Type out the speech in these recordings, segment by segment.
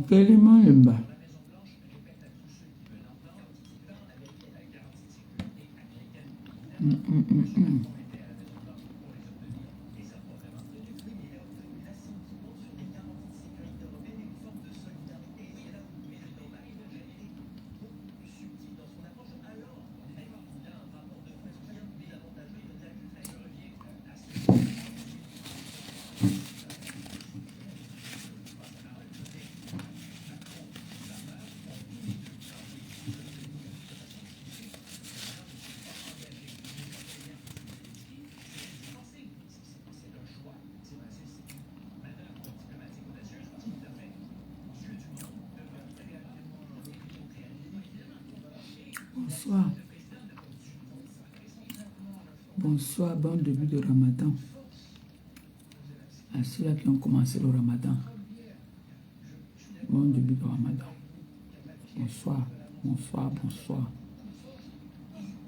Tellement le bas. Bonsoir. Bonsoir, bon début de Ramadan. À ceux-là qui ont commencé le Ramadan. Bon début de Ramadan. Bonsoir, bonsoir, bonsoir.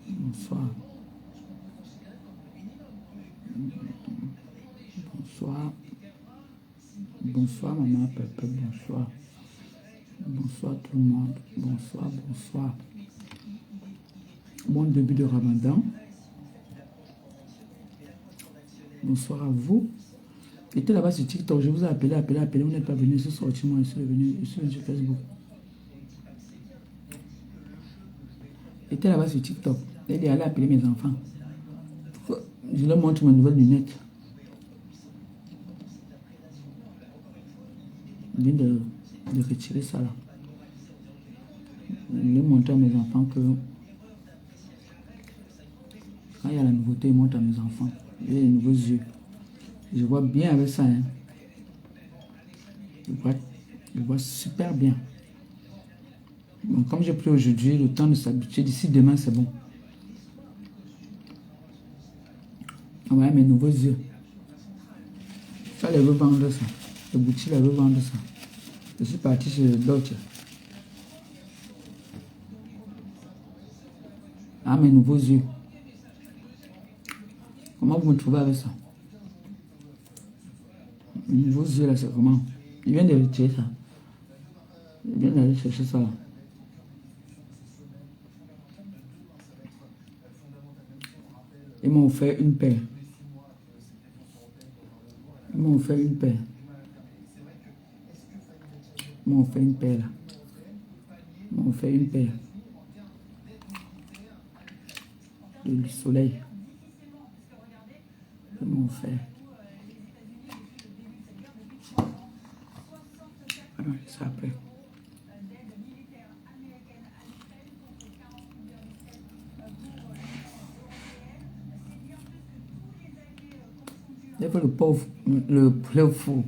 Bonsoir. Bonsoir. Bonsoir, maman, papa, bonsoir. Bonsoir tout le monde. Bonsoir, bonsoir. Bon début de Ramadan. Bonsoir à vous. J'étais là-bas sur TikTok, je vous ai appelé, vous n'êtes pas venu, je suis sorti, moi, je suis venu sur Facebook. J'étais là-bas sur TikTok, elle est allée appeler mes enfants. Je leur montre ma nouvelle lunette. Je viens de retirer ça là. Je vais montrer à mes enfants que quand il y a la nouveauté, je montre à mes enfants. J'ai les nouveaux yeux. Je vois bien avec ça. Hein. Je vois super bien. Bon, comme j'ai pris aujourd'hui le temps de s'habituer, d'ici demain, c'est bon. Voilà mes nouveaux yeux. Ça, les veut vendre ça. Le boutique, les veut vendre ça. Je suis parti chez d'autres. Ah, mes nouveaux yeux. Comment vous me trouvez avec ça? Les nouveaux yeux là, c'est comment? Il vient de retirer ça. Il vient d'aller chercher ça là. Ils m'ont offert une paire. Ils m'ont offert une paire. Ils m'ont offert une paire là. Ils m'ont offert une paire. Du soleil. Ils m'ont offert. Alors, ça après. Il faut le pauvre, le fou.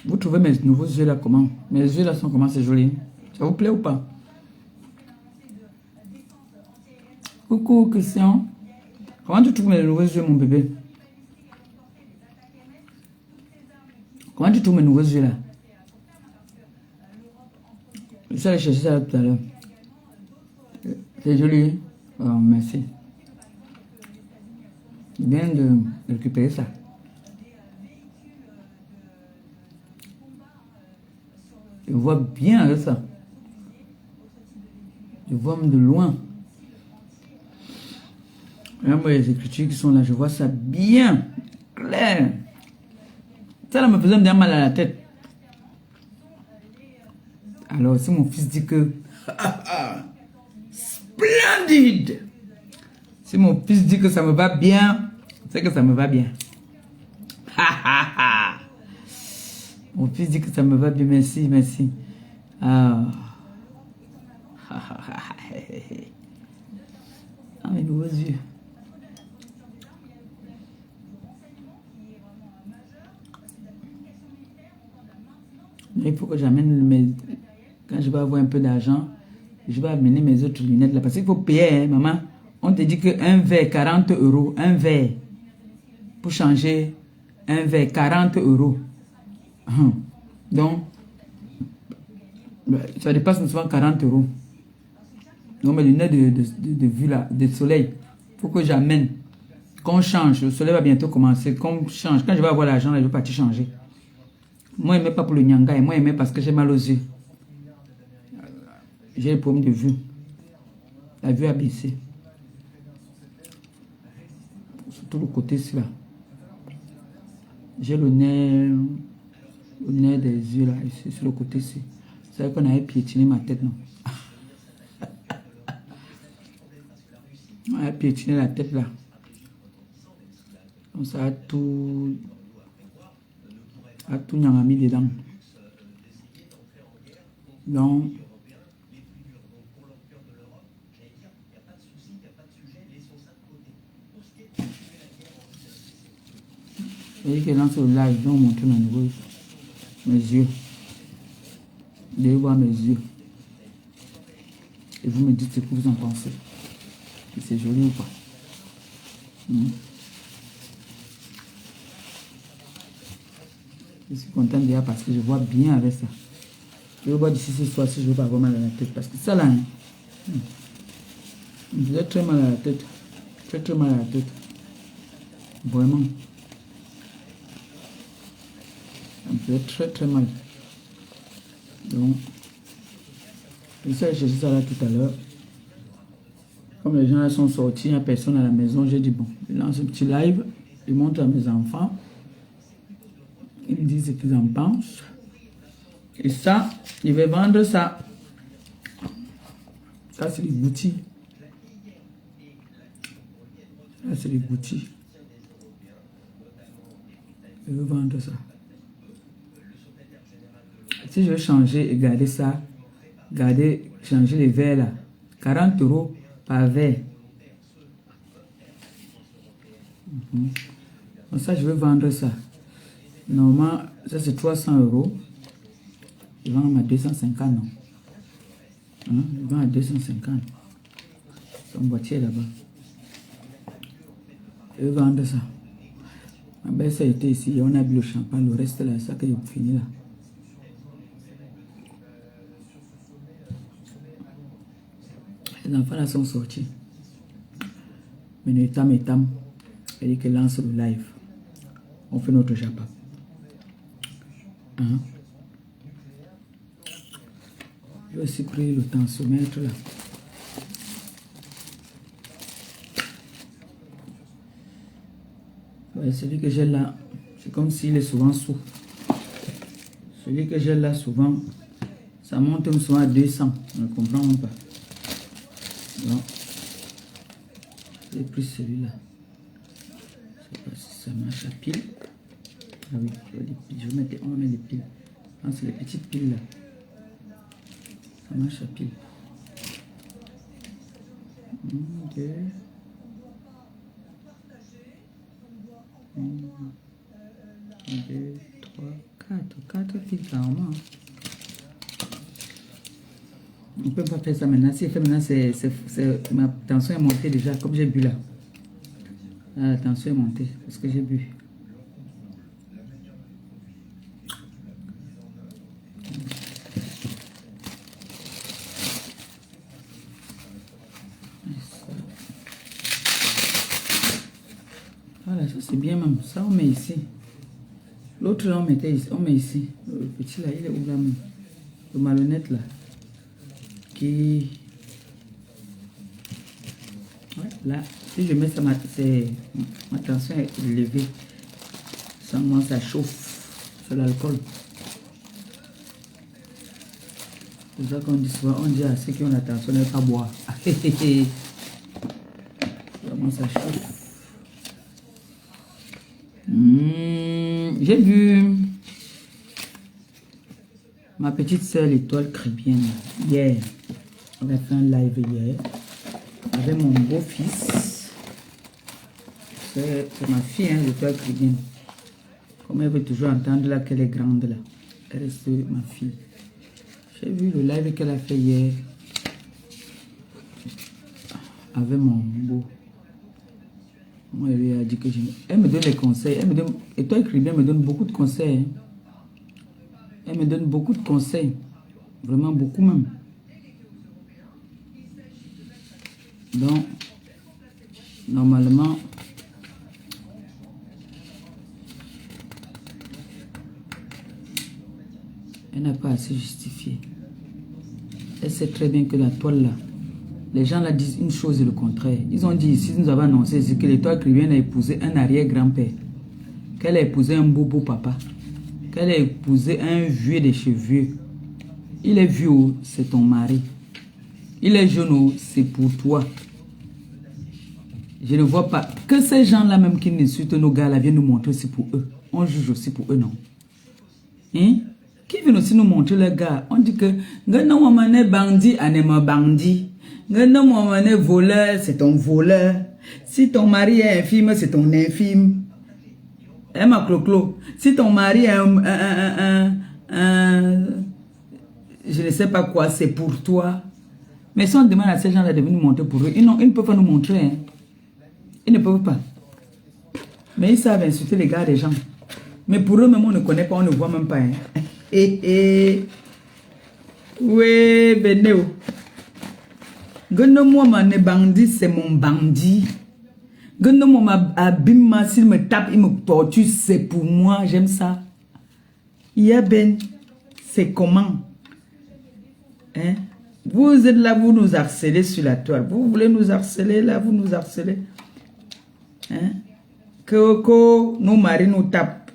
Vous trouvez mes nouveaux yeux là comment? Mes yeux là sont comment? C'est joli. Ça vous plaît ou pas? Coucou Christian. Comment tu trouves mes nouveaux yeux mon bébé? Comment tu trouves mes nouveaux yeux là? Je suis allé chercher ça tout à l'heure. C'est joli. Oh, merci. Je viens de récupérer ça. Je vois bien avec ça. Je vois même de loin. Regarde les écritures qui sont là, je vois ça bien clair. Ça là me faisait bien mal à la tête. Alors si mon fils dit que splendide. Si mon fils dit que ça me va bien, c'est que ça me va bien. Mon fils dit que ça me va bien, merci, merci. Ah. nouveaux yeux. Il faut que j'amène mes... Quand je vais avoir un peu d'argent, je vais amener mes autres lunettes là. Parce qu'il faut payer, hein, maman. On te dit qu'un verre, 40 euros. Un verre. Pour changer un verre, 40 euros. Donc, ça dépasse souvent 40 euros. Donc, mes lunettes de vue là, de soleil, il faut que j'amène. Qu'on change. Le soleil va bientôt commencer. Qu'on change. Quand je vais avoir l'argent, je vais partir changer. Moi, je ne mets pas pour le nyanga. Et moi, je mets parce que j'ai mal aux yeux. J'ai le problème de vue. La vue a baissé. Surtout le côté ici là. J'ai le nez des yeux là, ici, sur le côté ici. C'est vrai qu'on avait piétiné ma tête, non? On avait piétiné la tête là. Donc ça a tout mis dedans. Donc, vous voyez que dans ce live, je vais vous montrer mes yeux. Vous devez voir mes yeux. Et vous me dites ce que vous en pensez. Si c'est joli ou pas. Je suis content déjà parce que je vois bien avec ça. Je vais voir d'ici ce soir si je ne vais pas avoir mal à la tête. Parce que ça là, je faisait très mal à la tête. Très mal à la tête. Vraiment. Ça me faisait très mal. Donc, je sais chercher ça là tout à l'heure. Comme les gens là sont sortis, il n'y a personne à la maison, j'ai dit bon, je lance un petit live, je montre à mes enfants. Ils me disent ce qu'ils en pensent. Et ça, je vais vendre ça. Ça, c'est les boutiques. Ça, c'est les boutiques. Je vais vendre ça. Si je veux changer et garder ça, changer les verres là, 40 euros par verre. Donc ça, je vais vendre ça. Normalement, ça c'est 300 euros. Je vends à 250, non? Je vends à 250. Son boîtier là-bas. Je vais vendre ça. Ma belle, ça a été ici. On a bu le champagne. Le reste là, ça que j'ai fini là. Les enfants là sont sortis. Mais le tam, elle dit qu'elle lance le live. On fait notre japa. Je vais aussi pris le tensiomètre là. Ouais, celui que j'ai là, c'est comme s'il est souvent sous. Celui que j'ai là souvent, ça monte souvent à 200. On ne comprend pas. Non. J'ai pris celui-là. Je ne sais pas si ça marche à pile. Ah oui, je vais mettre, on va mettre des piles. Non, c'est les petites piles là. Ça marche à pile. 1, 2. 1, 2, 3, 4 piles carrément. On ne peut pas faire ça maintenant. Si je fais maintenant, ma tension est montée déjà, comme j'ai bu là. La tension est montée parce que j'ai bu. Voilà, ça c'est bien même. Ça on met ici. L'autre là on mettait ici. On met ici. Le petit là, il est où là même? Le malhonnête là. Qui... Ouais, là, si je mets ça, ma tension est élevée. Sans moi, ça chauffe. C'est l'alcool. C'est ça qu'on dit souvent. On dit à ceux qui ont la tension, ne pas boire. Vraiment, ça chauffe. J'ai vu ma petite soeur, l'étoile caribéenne, hier. On a fait un live hier avec mon beau-fils. C'est ma fille, hein, l'étoile chrétienne. Comme elle veut toujours entendre là qu'elle est grande là. Elle reste ma fille. J'ai vu le live qu'elle a fait hier. Avec mon beau. Moi, elle lui a dit que elle me donne des conseils. Elle me donne, l'étoile chrétienne me donne beaucoup de conseils. Hein. Elle me donne beaucoup de conseils. Vraiment beaucoup même. Donc, normalement, elle n'a pas assez justifié. Elle sait très bien que la toile là, les gens là disent une chose et le contraire. Ils ont dit ici, nous avons annoncé que l'étoile chrétienne a épousé un arrière-grand-père, qu'elle a épousé un beau papa, qu'elle a épousé un vieux de chez vieux. Il est vieux, c'est ton mari. Il est jeune, c'est pour toi. Je ne vois pas que ces gens-là même qui insultent nos gars là viennent nous montrer aussi pour eux. On juge aussi pour eux, non? Hein? Qui vient aussi nous montrer les gars? On dit que non, maman est bandit, anema bandit. Non, maman est voleur, c'est ton voleur. Si ton mari est infime, c'est ton infime. Eh ma clo-clo. Si ton mari est je ne sais pas quoi, c'est pour toi. Mais si on demande à ces gens-là de venir nous montrer pour eux, ils ne peuvent pas nous montrer. Hein. Ils ne peuvent pas. Mais ils savent insulter les gars des gens. Mais pour eux même, on ne connaît pas, on ne voit même pas. Hein. Oui, Benéo. Moi, mon bandit, c'est mon bandit. Moi, abîme, s'il me tape, il me torture, c'est pour moi, j'aime ça. Yeah, Ben, c'est comment? Hein? Vous êtes là, vous nous harcelez sur la toile. Vous voulez nous harceler, là, vous nous harcelez. Hein? Que nos maris nous tapent.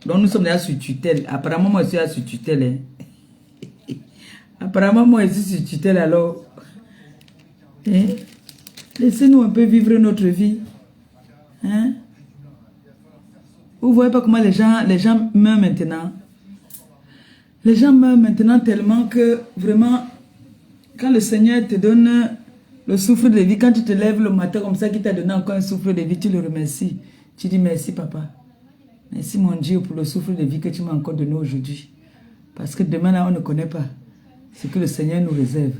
Donc nous sommes là sur tutelle. Apparemment, moi, je suis là sur tutelle. Hein? Apparemment, moi, je suis sur tutelle, alors. Hein? Laissez-nous un peu vivre notre vie. Hein? Vous voyez pas comment les gens meurent maintenant. Les gens meurent maintenant tellement que vraiment, quand le Seigneur te donne le souffle de vie, quand tu te lèves le matin comme ça, qu'il t'a donné encore un souffle de vie, tu le remercies. Tu dis merci papa. Merci mon Dieu pour le souffle de vie que tu m'as encore donné aujourd'hui. Parce que demain là, on ne connaît pas ce que le Seigneur nous réserve.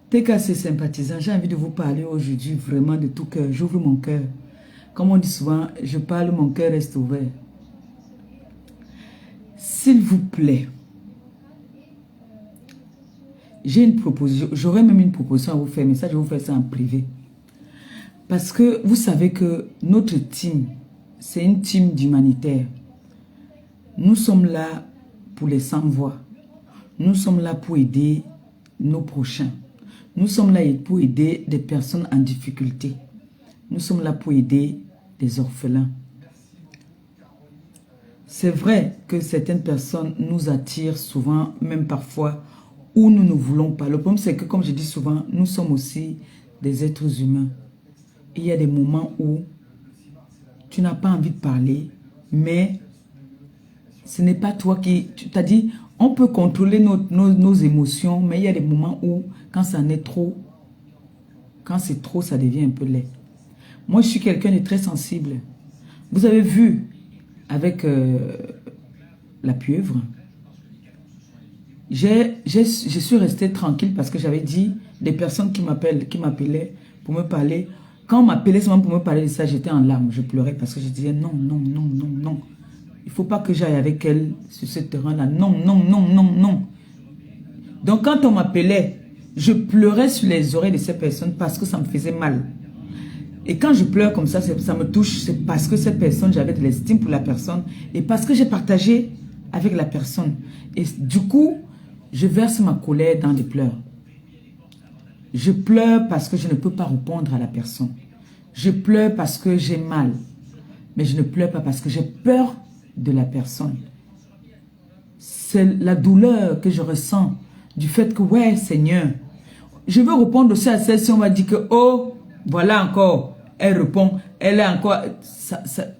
T'es cassé sympathisant, j'ai envie de vous parler aujourd'hui vraiment de tout cœur. J'ouvre mon cœur. Comme on dit souvent, je parle, mon cœur reste ouvert. S'il vous plaît, j'ai une proposition, j'aurais même une proposition à vous faire, mais ça, je vais vous faire ça en privé. Parce que vous savez que notre team, c'est une team d'humanitaires. Nous sommes là pour les sans-voix. Nous sommes là pour aider nos prochains. Nous sommes là pour aider des personnes en difficulté. Nous sommes là pour aider des orphelins. C'est vrai que certaines personnes nous attirent souvent, même parfois, où nous ne voulons pas. Le problème, c'est que, comme je dis souvent, nous sommes aussi des êtres humains. Il y a des moments où tu n'as pas envie de parler, mais ce n'est pas toi qui... Tu t'as dit, on peut contrôler nos émotions, mais il y a des moments où, quand ça en est trop, quand c'est trop, ça devient un peu laid. Moi, je suis quelqu'un de très sensible. Vous avez vu, avec la pieuvre, je suis restée tranquille parce que j'avais dit, des personnes qui m'appelaient pour me parler, quand on m'appelait seulement pour me parler de ça, j'étais en larmes, je pleurais parce que je disais non, non, non, non, non. Il ne faut pas que j'aille avec elle sur ce terrain-là. Non, non, non, non, non. Donc quand on m'appelait, je pleurais sur les oreilles de ces personnes parce que ça me faisait mal. Et quand je pleure comme ça me touche, c'est parce que cette personne, j'avais de l'estime pour la personne et parce que j'ai partagé avec la personne. Et du coup, je verse ma colère dans des pleurs. Je pleure parce que je ne peux pas répondre à la personne. Je pleure parce que j'ai mal. Mais je ne pleure pas parce que j'ai peur de la personne. C'est la douleur que je ressens du fait que, ouais, Seigneur, je veux répondre aussi à celle-ci, on m'a dit que, oh, voilà encore, elle répond, elle est encore,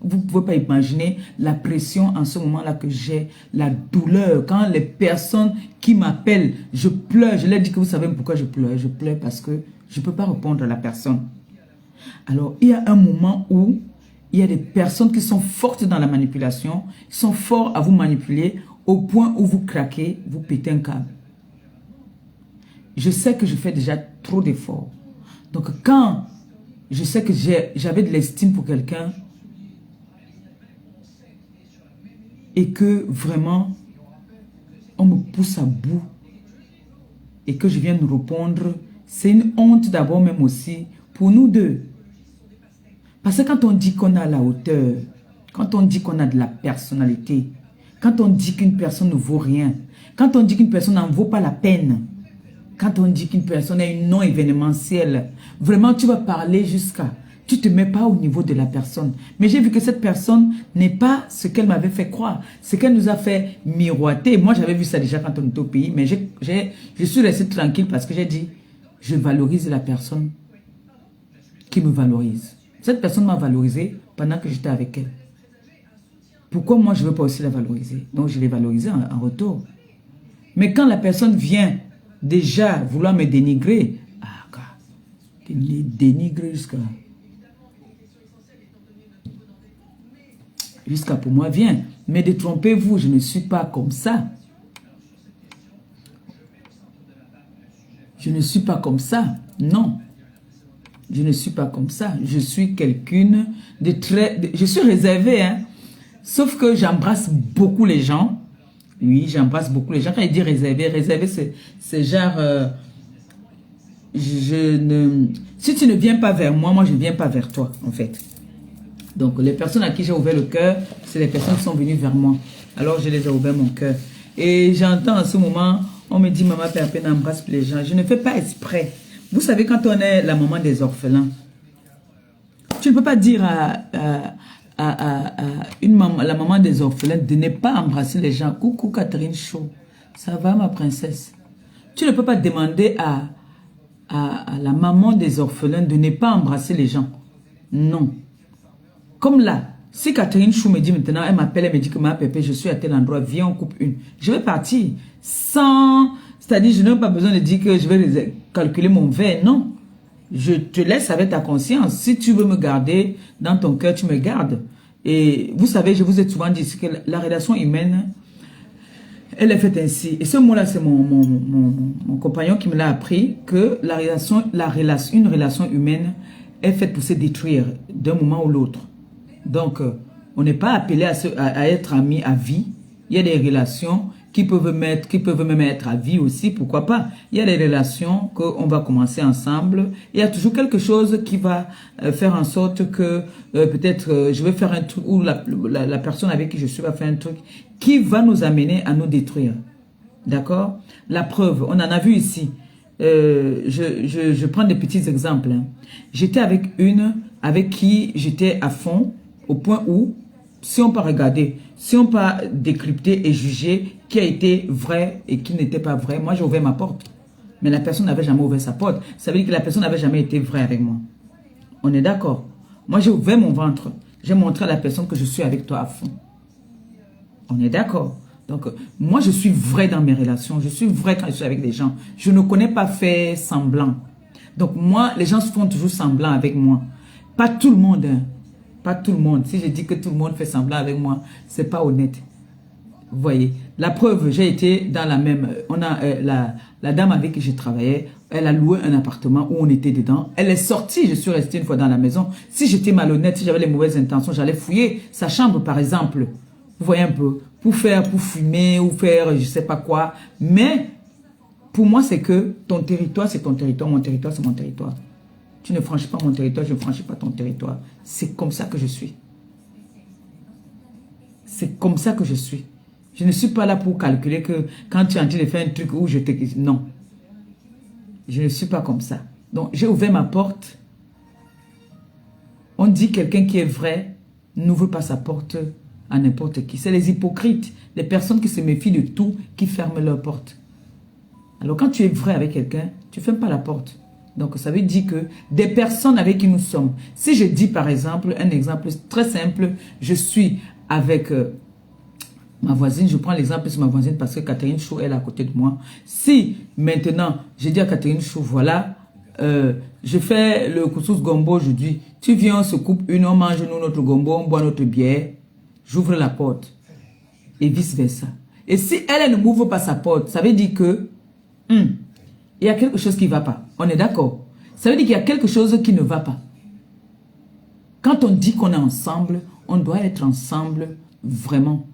vous ne pouvez pas imaginer la pression en ce moment-là que j'ai, la douleur, quand les personnes qui m'appellent, je pleure, je leur dis que vous savez pourquoi je pleure parce que je ne peux pas répondre à la personne. Alors, il y a un moment où il y a des personnes qui sont fortes dans la manipulation, qui sont forts à vous manipuler au point où vous craquez, vous pétez un câble. Je sais que je fais déjà trop d'efforts. Donc, quand je sais que j'avais de l'estime pour quelqu'un et que vraiment, on me pousse à bout et que je viens de répondre, c'est une honte d'abord même aussi pour nous deux. Parce que quand on dit qu'on a la hauteur, quand on dit qu'on a de la personnalité, quand on dit qu'une personne ne vaut rien, quand on dit qu'une personne n'en vaut pas la peine, quand on dit qu'une personne est une non événementielle, vraiment tu vas parler jusqu'à... Tu ne te mets pas au niveau de la personne. Mais j'ai vu que cette personne n'est pas ce qu'elle m'avait fait croire. Ce qu'elle nous a fait miroiter. Moi, j'avais vu ça déjà quand on était au pays. Mais je suis resté tranquille parce que j'ai dit, je valorise la personne qui me valorise. Cette personne m'a valorisé pendant que j'étais avec elle. Pourquoi moi, je ne veux pas aussi la valoriser? Donc, je l'ai valorisée en retour. Mais quand la personne vient déjà vouloir me dénigrer, dénigrer jusqu'à pour moi, viens. Mais détrompez-vous, je ne suis pas comme ça. Je ne suis pas comme ça. Non. Je ne suis pas comme ça. Je suis quelqu'une de très... je suis réservée, hein. Sauf que j'embrasse beaucoup les gens. Oui, j'embrasse beaucoup les gens. Quand il dit réservé, réservé, c'est genre... si tu ne viens pas vers moi, moi je ne viens pas vers toi, en fait. Donc, les personnes à qui j'ai ouvert le cœur, c'est les personnes qui sont venues vers moi. Alors, je les ai ouvert mon cœur. Et j'entends en ce moment, on me dit, maman, Père, n'embrasse plus les gens. Je ne fais pas exprès. Vous savez, quand on est la maman des orphelins, tu ne peux pas dire à la maman des orphelins de ne pas embrasser les gens. Coucou Catherine Chaud, ça va ma princesse? Tu ne peux pas demander à la maman des orphelins de ne pas embrasser les gens. Non. Comme là, si Catherine Chou me dit maintenant, elle m'appelle, elle me dit que ma pépé, je suis à tel endroit, viens, on coupe une. Je vais partir sans... C'est-à-dire, je n'ai pas besoin de dire que je vais calculer mon verre, non. Je te laisse avec ta conscience. Si tu veux me garder dans ton cœur, tu me gardes. Et vous savez, je vous ai souvent dit que la relation humaine, elle est faite ainsi. Et ce mot-là, c'est mon compagnon qui me l'a appris, que une relation humaine est faite pour se détruire d'un moment ou l'autre. Donc, on n'est pas appelé à être amis à vie. Il y a des relations qui peuvent même être à vie aussi, pourquoi pas. Il y a des relations qu'on va commencer ensemble. Il y a toujours quelque chose qui va faire en sorte que peut-être je vais faire un truc, ou la personne avec qui je suis va faire un truc qui va nous amener à nous détruire. D'accord? La preuve, on en a vu ici. Je prends des petits exemples. Hein. J'étais avec une avec qui j'étais à fond, au point où, si on peut regarder, si on peut décrypter et juger qui a été vrai et qui n'était pas vrai, moi j'ai ouvert ma porte. Mais la personne n'avait jamais ouvert sa porte. Ça veut dire que la personne n'avait jamais été vraie avec moi. On est d'accord? Moi j'ai ouvert mon ventre. J'ai montré à la personne que je suis avec toi à fond. On est d'accord? Donc, moi je suis vrai dans mes relations. Je suis vrai quand je suis avec des gens. Je ne connais pas faire semblant. Donc moi, les gens se font toujours semblant avec moi. Pas tout le monde, hein. Pas tout le monde. Si je dis que tout le monde fait semblant avec moi, c'est pas honnête. Vous voyez. La preuve, j'ai été dans la même... On a la dame avec qui je travaillais, elle a loué un appartement où on était dedans. Elle est sortie, je suis restée une fois dans la maison. Si j'étais malhonnête, si j'avais les mauvaises intentions, j'allais fouiller sa chambre, par exemple. Vous voyez un peu. Pour fumer ou faire je sais pas quoi. Mais, pour moi, c'est que ton territoire, c'est ton territoire. Mon territoire, c'est mon territoire. Tu ne franchis pas mon territoire, je ne franchis pas ton territoire. C'est comme ça que je suis. C'est comme ça que je suis. Je ne suis pas là pour calculer que quand tu es en train de faire un truc où je te... Non. Je ne suis pas comme ça. Donc, j'ai ouvert ma porte. On dit quelqu'un qui est vrai n'ouvre pas sa porte à n'importe qui. C'est les hypocrites, les personnes qui se méfient de tout, qui ferment leur porte. Alors, quand tu es vrai avec quelqu'un, tu ne fermes pas la porte. Donc, ça veut dire que des personnes avec qui nous sommes. Si je dis, par exemple, un exemple très simple, je suis avec ma voisine, je prends l'exemple sur ma voisine parce que Catherine Chou est à côté de moi. Si, maintenant, je dis à Catherine Chou, voilà, je fais le couscous gombo aujourd'hui. Tu viens, on se coupe une, on mange nous notre gombo, on boit notre bière. J'ouvre la porte. Et vice versa. Et si elle ne m'ouvre pas sa porte, ça veut dire que il y a quelque chose qui ne va pas. On est d'accord? Ça veut dire qu'il y a quelque chose qui ne va pas. Quand on dit qu'on est ensemble, on doit être ensemble vraiment.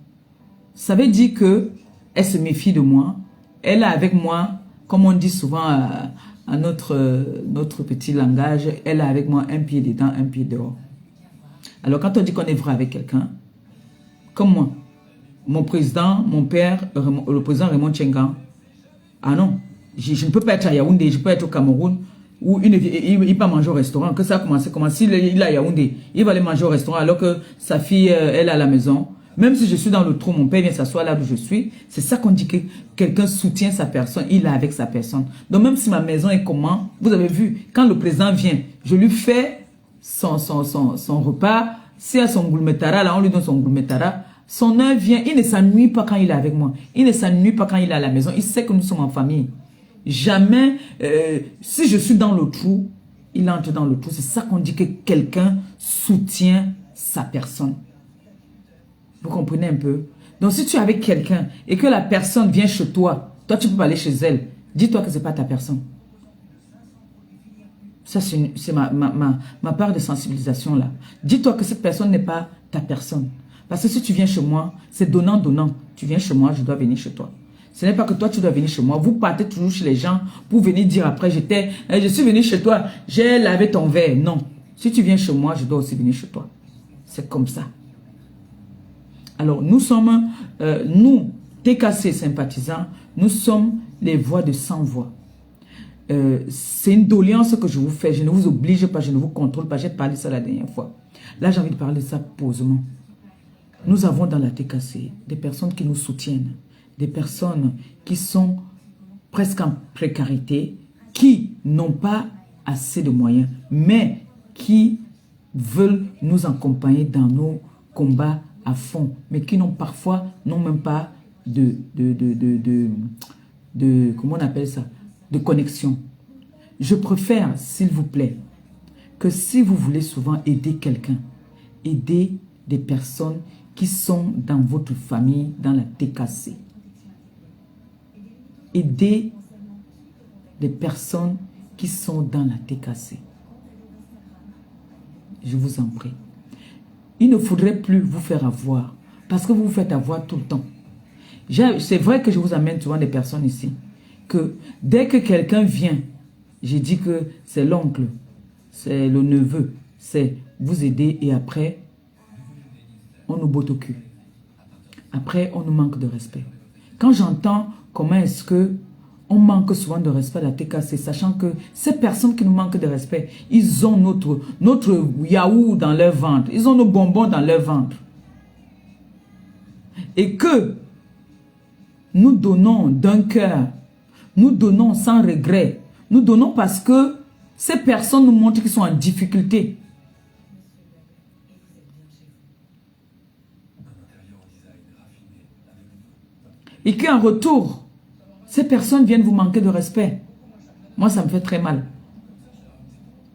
Ça veut dire que elle se méfie de moi. Elle est avec moi, comme on dit souvent à notre petit langage, elle est avec moi un pied dedans, un pied dehors. Alors quand on dit qu'on est vrai avec quelqu'un, comme moi, mon président, mon père, le président Raymond Tchengan, ah non, je ne peux pas être à Yaoundé, je peux être au Cameroun, où il va manger au restaurant. Que ça a commencé, comment s'il est à Yaoundé, il va aller manger au restaurant alors que sa fille, elle est à la maison. Même si je suis dans le trou, mon père vient s'asseoir là où je suis. C'est ça qu'on dit que quelqu'un soutient sa personne, il est avec sa personne. Donc même si ma maison est comment, vous avez vu, quand le président vient, je lui fais son repas. Si à son goulmetara, là on lui donne son goulmetara, son heure vient, il ne s'ennuie pas quand il est avec moi. Il ne s'ennuie pas quand il est à la maison. Il sait que nous sommes en famille. Jamais, si je suis dans le trou, il entre dans le trou. C'est ça qu'on dit que quelqu'un soutient sa personne. Vous comprenez un peu? Donc si tu es avec quelqu'un et que la personne vient chez toi, toi tu peux pas aller chez elle, dis-toi que ce n'est pas ta personne. Ça c'est ma part de sensibilisation là. Dis-toi que cette personne n'est pas ta personne. Parce que si tu viens chez moi, c'est donnant-donnant. Tu viens chez moi, je dois venir chez toi. Ce n'est pas que toi tu dois venir chez moi. Vous partez toujours chez les gens pour venir dire après, je suis venu chez toi, j'ai lavé ton verre. Non. Si tu viens chez moi, je dois aussi venir chez toi. C'est comme ça. Alors, nous sommes, nous, TKC sympathisants, nous sommes les voix de sans voix. C'est une doléance que je vous fais. Je ne vous oblige pas, je ne vous contrôle pas. J'ai parlé de ça la dernière fois. Là, j'ai envie de parler de ça posément. Nous avons dans la TKC des personnes qui nous soutiennent, des personnes qui sont presque en précarité, qui n'ont pas assez de moyens, mais qui veulent nous accompagner dans nos combats à fond, mais qui n'ont parfois même pas comment on appelle ça, de connexion. Je préfère, s'il vous plaît, que si vous voulez souvent aider quelqu'un, aider des personnes qui sont dans votre famille, dans la TKC. Aider des personnes qui sont dans la TKC. Je vous en prie. Il ne faudrait plus vous faire avoir, parce que vous vous faites avoir tout le temps. C'est vrai que je vous amène souvent des personnes ici, que dès que quelqu'un vient, j'ai dit que c'est l'oncle, c'est le neveu, c'est vous aider et après, on nous botte au cul. Après, on nous manque de respect. Quand j'entends comment est-ce que on manque souvent de respect à la TKC, sachant que ces personnes qui nous manquent de respect, ils ont notre yaourt dans leur ventre, ils ont nos bonbons dans leur ventre. Et que nous donnons d'un cœur, nous donnons sans regret, nous donnons parce que ces personnes nous montrent qu'ils sont en difficulté. Et qu'en retour, ces personnes viennent vous manquer de respect. Moi, ça me fait très mal.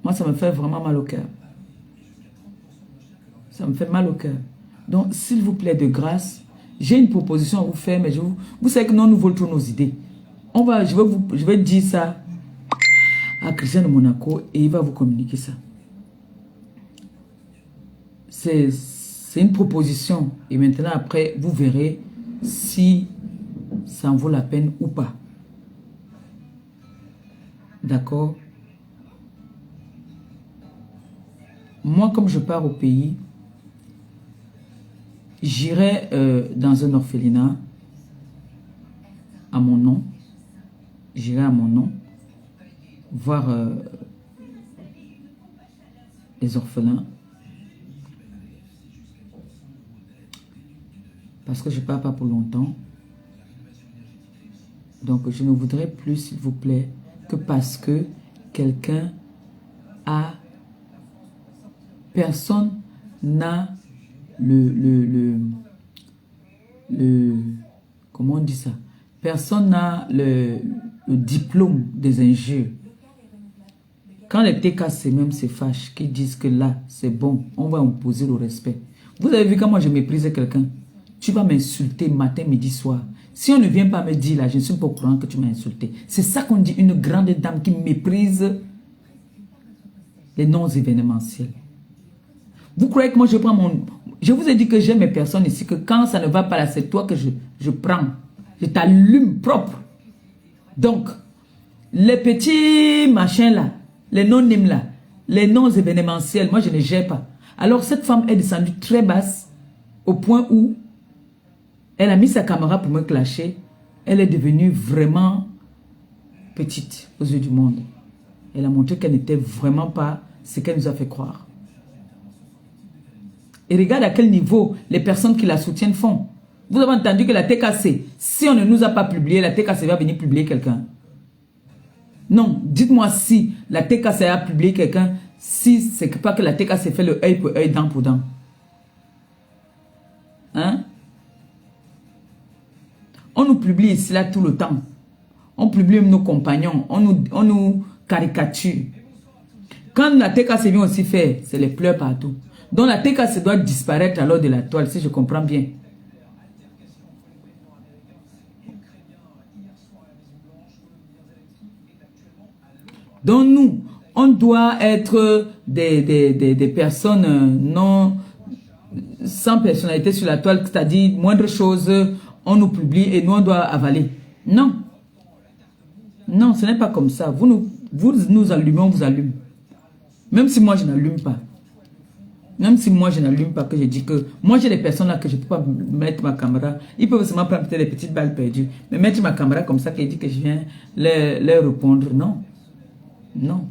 Moi, ça me fait vraiment mal au cœur. Ça me fait mal au cœur. Donc, s'il vous plaît, de grâce, j'ai une proposition à vous faire, mais vous savez que non, nous volons nos idées. Je vais dire ça à Christian de Monaco et il va vous communiquer ça. C'est une proposition. Et maintenant, après, vous verrez si ça en vaut la peine ou pas. D'accord? Moi, comme je pars au pays, j'irai dans un orphelinat à mon nom. J'irai à mon nom voir les orphelins. Parce que je ne pars pas pour longtemps. Donc, je ne voudrais plus, s'il vous plaît, que parce que quelqu'un a... Personne n'a comment on dit ça? Personne n'a le diplôme des injures. Quand les TKC même se fâchent, qui disent que là, c'est bon, on va imposer le respect. Vous avez vu quand moi je méprise quelqu'un, tu vas m'insulter matin, midi, soir. Si on ne vient pas me dire là, je ne suis pas au courant que tu m'as insulté. C'est ça qu'on dit, une grande dame qui méprise les noms événementiels. Vous croyez que moi je prends mon... Je vous ai dit que j'ai mes personnes ici, que quand ça ne va pas là, c'est toi que je prends. Je t'allume propre. Donc, les petits machins là, les non-nimes là, les noms événementiels, moi je ne gère pas. Alors cette femme est descendue très basse au point où elle a mis sa caméra pour me clasher. Elle est devenue vraiment petite aux yeux du monde. Elle a montré qu'elle n'était vraiment pas ce qu'elle nous a fait croire. Et regarde à quel niveau les personnes qui la soutiennent font. Vous avez entendu que la TKC, si on ne nous a pas publié, la TKC va venir publier quelqu'un. Non, dites-moi si la TKC a publié quelqu'un, si c'est pas que la TKC fait le œil pour œil, dent pour dent. Hein? On nous publie ici là tout le temps. On publie nos compagnons, on nous caricature. Quand la TKC vient aussi faire, c'est les pleurs partout. Donc la TKC doit disparaître alors de la toile, si je comprends bien. Donc nous, on doit être des personnes non sans personnalité sur la toile, c'est-à-dire moindre chose, on nous publie et nous on doit avaler. Non. Non, ce n'est pas comme ça. Vous nous allumez, on vous allume. Même si moi je n'allume pas. Même si moi je n'allume pas, que je dis que moi j'ai des personnes là que je ne peux pas mettre ma caméra. Ils peuvent seulement prendre peut-être des petites balles perdues. Mais mettre ma caméra comme ça, qui dit que je viens leur répondre, non. Non.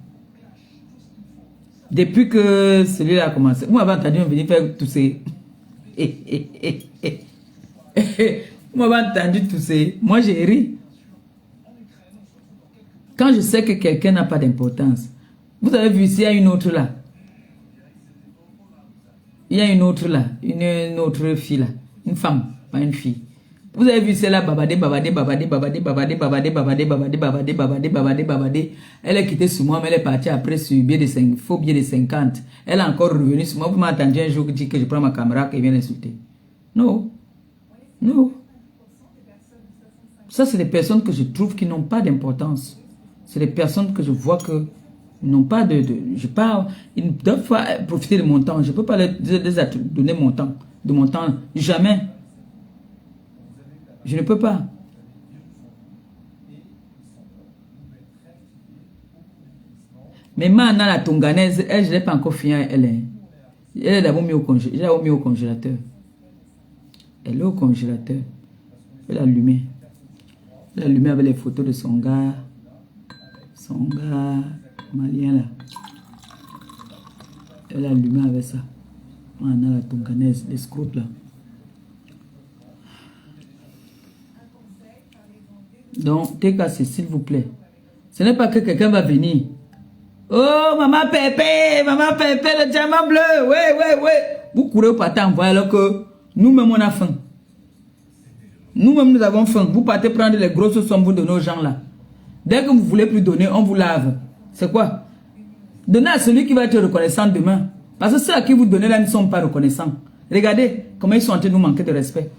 Depuis que celui-là a commencé, vous m'avez entendu venir faire tousser. Vous m'avez entendu tousser. Moi j'ai ri. Quand je sais que quelqu'un n'a pas d'importance. Vous avez vu ici, il y a une autre là. Il y a une autre là, une autre fille là, une femme, pas une fille. Vous avez vu celle-là, babadé. Elle est quittée sur moi, mais elle est partie après sur billet de 5, faux billet de 50. Elle est encore revenue sur moi. Vous m'entendez un jour dire que je prends ma caméra, qu'elle vient l'insulter. Non. Non. Ça, c'est des personnes que je trouve qui n'ont pas d'importance. C'est des personnes que je vois que n'ont pas je parle, ils ne doivent pas profiter de mon temps. Je ne peux pas les donner mon temps, de mon temps, jamais. Je ne peux pas. Mais Mana, la Tonganaise, elle, je ne l'ai pas encore fini, elle est d'abord mis au congélateur. Elle est au congélateur. Elle est au congélateur. Elle l'a allumé. Elle l'a allumé avec les photos de son gars. Son gars malien là. Elle l'a allumé avec ça. Mana, la Tonganaise, l'escroc là. Donc, TKC, s'il vous plaît. Ce n'est pas que quelqu'un va venir. Oh, maman Pépé, le diamant bleu. Ouais. Vous courez au partant, envoyer alors que nous-mêmes, on a faim. Nous-mêmes, nous avons faim. Vous partez prendre les grosses sommes de nos gens là. Dès que vous ne voulez plus donner, on vous lave. C'est quoi? Donnez à celui qui va être reconnaissant demain. Parce que ceux à qui vous donnez là ne sont pas reconnaissants. Regardez comment ils sont en train de nous manquer de respect.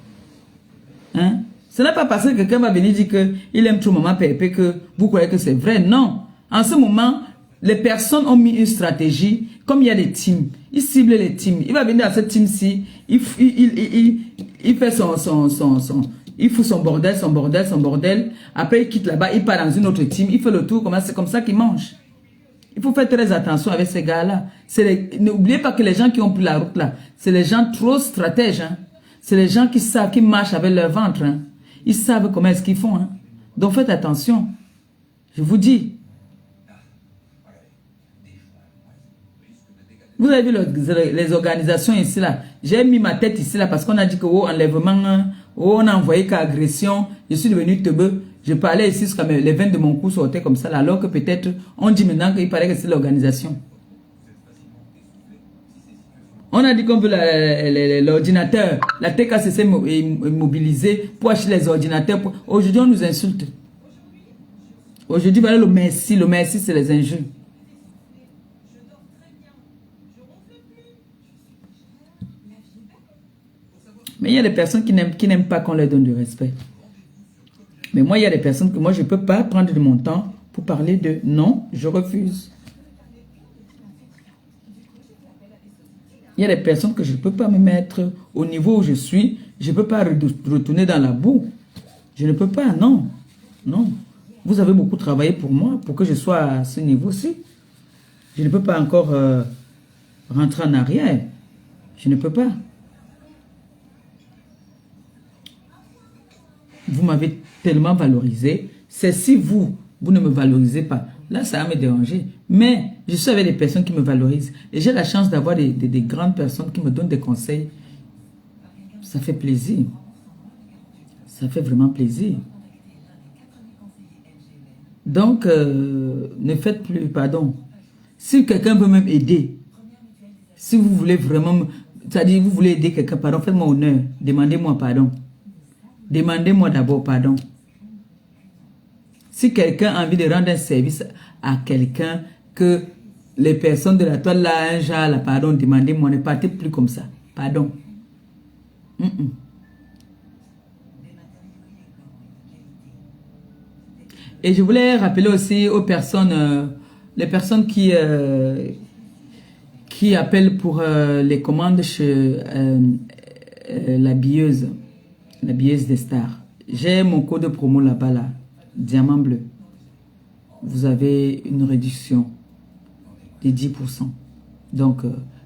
Hein? Ce n'est pas parce que quelqu'un va venir dire qu'il aime trop maman Pépé que vous croyez que c'est vrai. Non. En ce moment, les personnes ont mis une stratégie. Comme il y a des teams, ils ciblent les teams. Il va venir à cette team-ci, il fait il fout son bordel. Après, il quitte là-bas, il part dans une autre team, il fait le tour. C'est comme ça qu'il mange. Il faut faire très attention avec ces gars-là. N'oubliez pas que les gens qui ont pris la route là, c'est les gens trop stratèges. Hein. C'est les gens qui savent, qui marchent avec leur ventre. Hein. Ils savent comment est-ce qu'ils font. Hein. Donc faites attention. Je vous dis. Vous avez vu les organisations ici là. J'ai mis ma tête ici là parce qu'on a dit que enlèvement, on a envoyé qu'agression. Je suis devenu teubeux. Je parlais ici jusqu'à les veines de mon cou sortaient comme ça là, alors que peut-être on dit maintenant qu'il paraît que c'est l'organisation. On a dit qu'on veut l'ordinateur. La TKC s'est mobilisée pour acheter les ordinateurs. Aujourd'hui, on nous insulte. Aujourd'hui, voilà le merci. Le merci, c'est les injures. Mais il y a des personnes qui n'aiment pas qu'on leur donne du respect. Mais moi, il y a des personnes que moi, je ne peux pas prendre de mon temps pour parler de non, je refuse. Il y a des personnes que je ne peux pas me mettre au niveau où je suis. Je ne peux pas retourner dans la boue. Je ne peux pas, non. Non. Vous avez beaucoup travaillé pour moi, pour que je sois à ce niveau-ci. Je ne peux pas encore rentrer en arrière. Je ne peux pas. Vous m'avez tellement valorisé. C'est si vous ne me valorisez pas. Là, ça va me déranger. Mais je suis avec des personnes qui me valorisent. Et j'ai la chance d'avoir des grandes personnes qui me donnent des conseils. Ça fait plaisir. Ça fait vraiment plaisir. Donc, ne faites plus, pardon. Si quelqu'un veut même aider, si vous voulez vraiment, c'est-à-dire vous voulez aider quelqu'un, pardon, faites-moi honneur. Demandez-moi pardon. Demandez-moi d'abord pardon. Si quelqu'un a envie de rendre un service à quelqu'un, que les personnes de la toile là, un genre là, pardon, demandez-moi, ne partez plus comme ça. Pardon. Et je voulais rappeler aussi aux personnes, les personnes qui appellent pour les commandes chez l'habilleuse des stars. J'ai mon code promo là-bas, là, diamant bleu. Vous avez une réduction de 10%. Donc,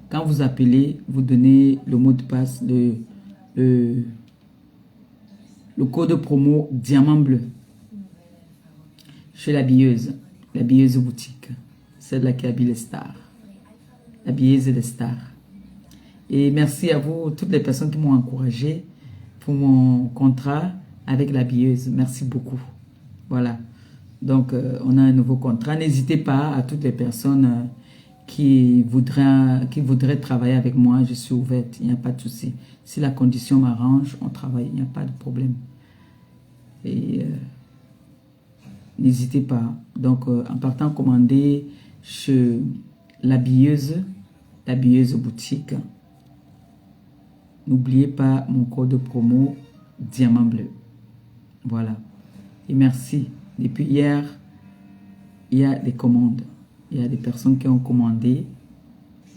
quand vous appelez, vous donnez le mot de passe, le code promo diamant bleu. Chez l'habilleuse boutique. Celle-là qui habille les stars. L'habilleuse des stars. Et merci à vous, toutes les personnes qui m'ont encouragé pour mon contrat avec l'habilleuse. Merci beaucoup. Voilà. Donc, on a un nouveau contrat. N'hésitez pas à toutes les personnes qui voudraient travailler avec moi. Je suis ouverte. Il n'y a pas de souci. Si la condition m'arrange, on travaille. Il n'y a pas de problème. Et n'hésitez pas. Donc, en partant commander chez l'habilleuse boutique, n'oubliez pas mon code promo diamant bleu. Voilà. Et merci. Depuis hier, il y a des commandes. Il y a des personnes qui ont commandé.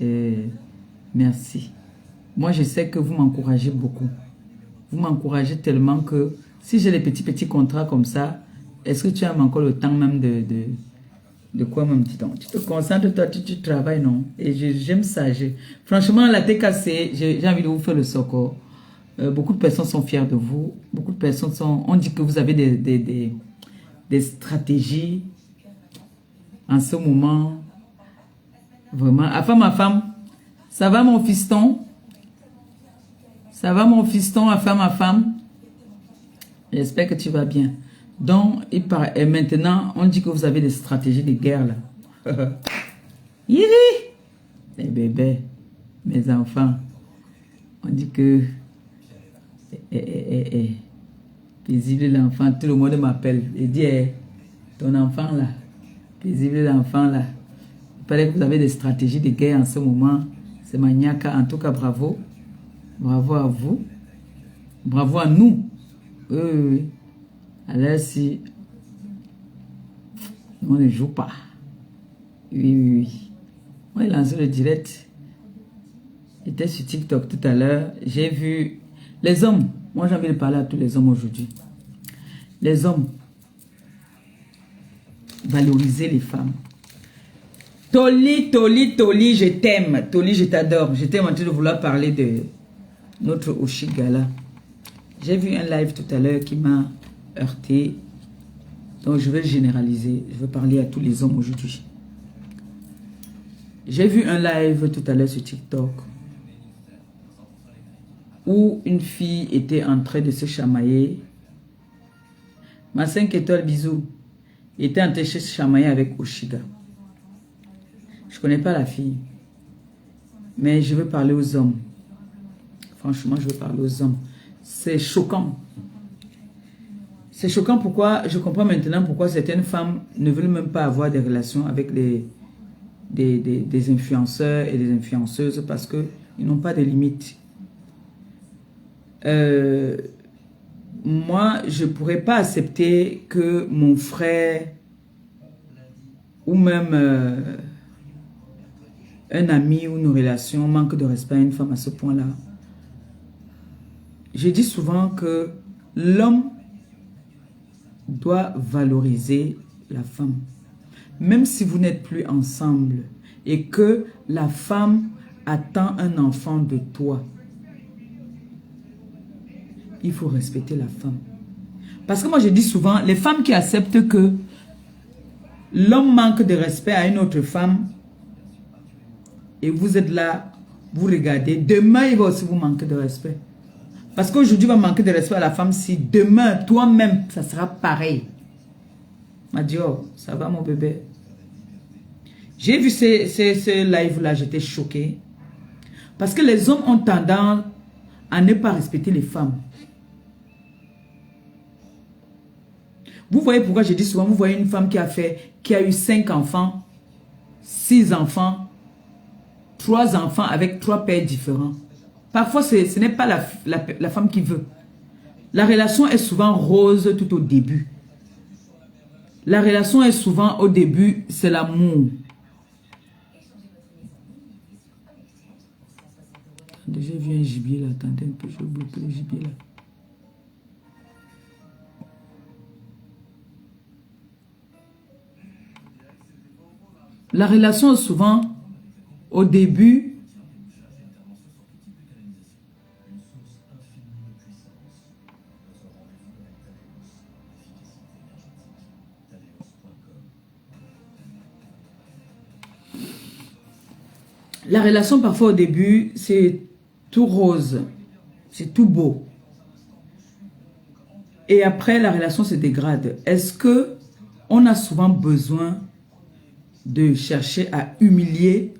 Et merci. Moi, je sais que vous m'encouragez beaucoup. Vous m'encouragez tellement que si j'ai des petits contrats comme ça, est-ce que tu as encore le temps même de quoi même tu te concentres, toi, tu travailles, non? Et j'aime ça. Franchement, la TKC, j'ai envie de vous faire le soco. Beaucoup de personnes sont fières de vous. Beaucoup de personnes on dit que vous avez des stratégies en ce moment. Vraiment. Ma femme, ça va mon fiston? Ça va mon fiston, ma femme? J'espère que tu vas bien. Donc, et maintenant, on dit que vous avez des stratégies de guerre là. Les bébés, mes enfants, on dit que paisible l'enfant, tout le monde m'appelle et dit ton enfant là, paisible l'enfant là. Il paraît que vous avez des stratégies de guerre en ce moment. C'est maniaque. En tout cas, bravo. Bravo à vous. Bravo à nous. Oui. Alors si on ne joue pas. Oui. Moi, j'ai lancé le direct. J'étais sur TikTok tout à l'heure. J'ai vu les hommes. Moi, j'ai envie de parler à tous les hommes aujourd'hui. Les hommes. Valoriser les femmes. Toli, je t'aime. Toli, je t'adore. J'étais en train de vouloir parler de notre Oshigala. J'ai vu un live tout à l'heure qui m'a heurté. Donc, je vais généraliser. Je vais parler à tous les hommes aujourd'hui. J'ai vu un live tout à l'heure sur TikTok où une fille était en train de se chamailler. Ma 5 étoiles, bisous. Était en train de se chamailler avec Oshiga. Je ne connais pas la fille. Mais je veux parler aux hommes. Franchement, je veux parler aux hommes. C'est choquant. C'est choquant pourquoi, je comprends maintenant pourquoi certaines femmes ne veulent même pas avoir des relations avec des influenceurs et des influenceuses parce qu'ils n'ont pas de limites. moi, je ne pourrais pas accepter que mon frère ou même un ami ou une relation manque de respect à une femme à ce point-là. Je dis souvent que l'homme doit valoriser la femme. Même si vous n'êtes plus ensemble et que la femme attend un enfant de toi, il faut respecter la femme. Parce que moi je dis souvent, les femmes qui acceptent que l'homme manque de respect à une autre femme et vous êtes là, vous regardez, demain il va aussi vous manquer de respect. Parce qu'aujourd'hui, il va manquer de respect à la femme si demain, toi-même, ça sera pareil. M'a dit, oh, ça va mon bébé. J'ai vu ce live-là, j'étais choquée. Parce que les hommes ont tendance à ne pas respecter les femmes. Vous voyez pourquoi je dis souvent, vous voyez une femme qui a eu 5 enfants, 6 enfants, 3 enfants avec 3 pères différents. Parfois, ce n'est pas la femme qui veut. La relation est souvent rose tout au début. La relation est souvent au début, c'est l'amour. J'ai vu un gibier là, attendez un peu, je vais bloquer le gibier là. La relation est souvent au début. La relation parfois au début, c'est tout rose, c'est tout beau. Et après, la relation se dégrade. Est-ce que on a souvent besoin de chercher à humilier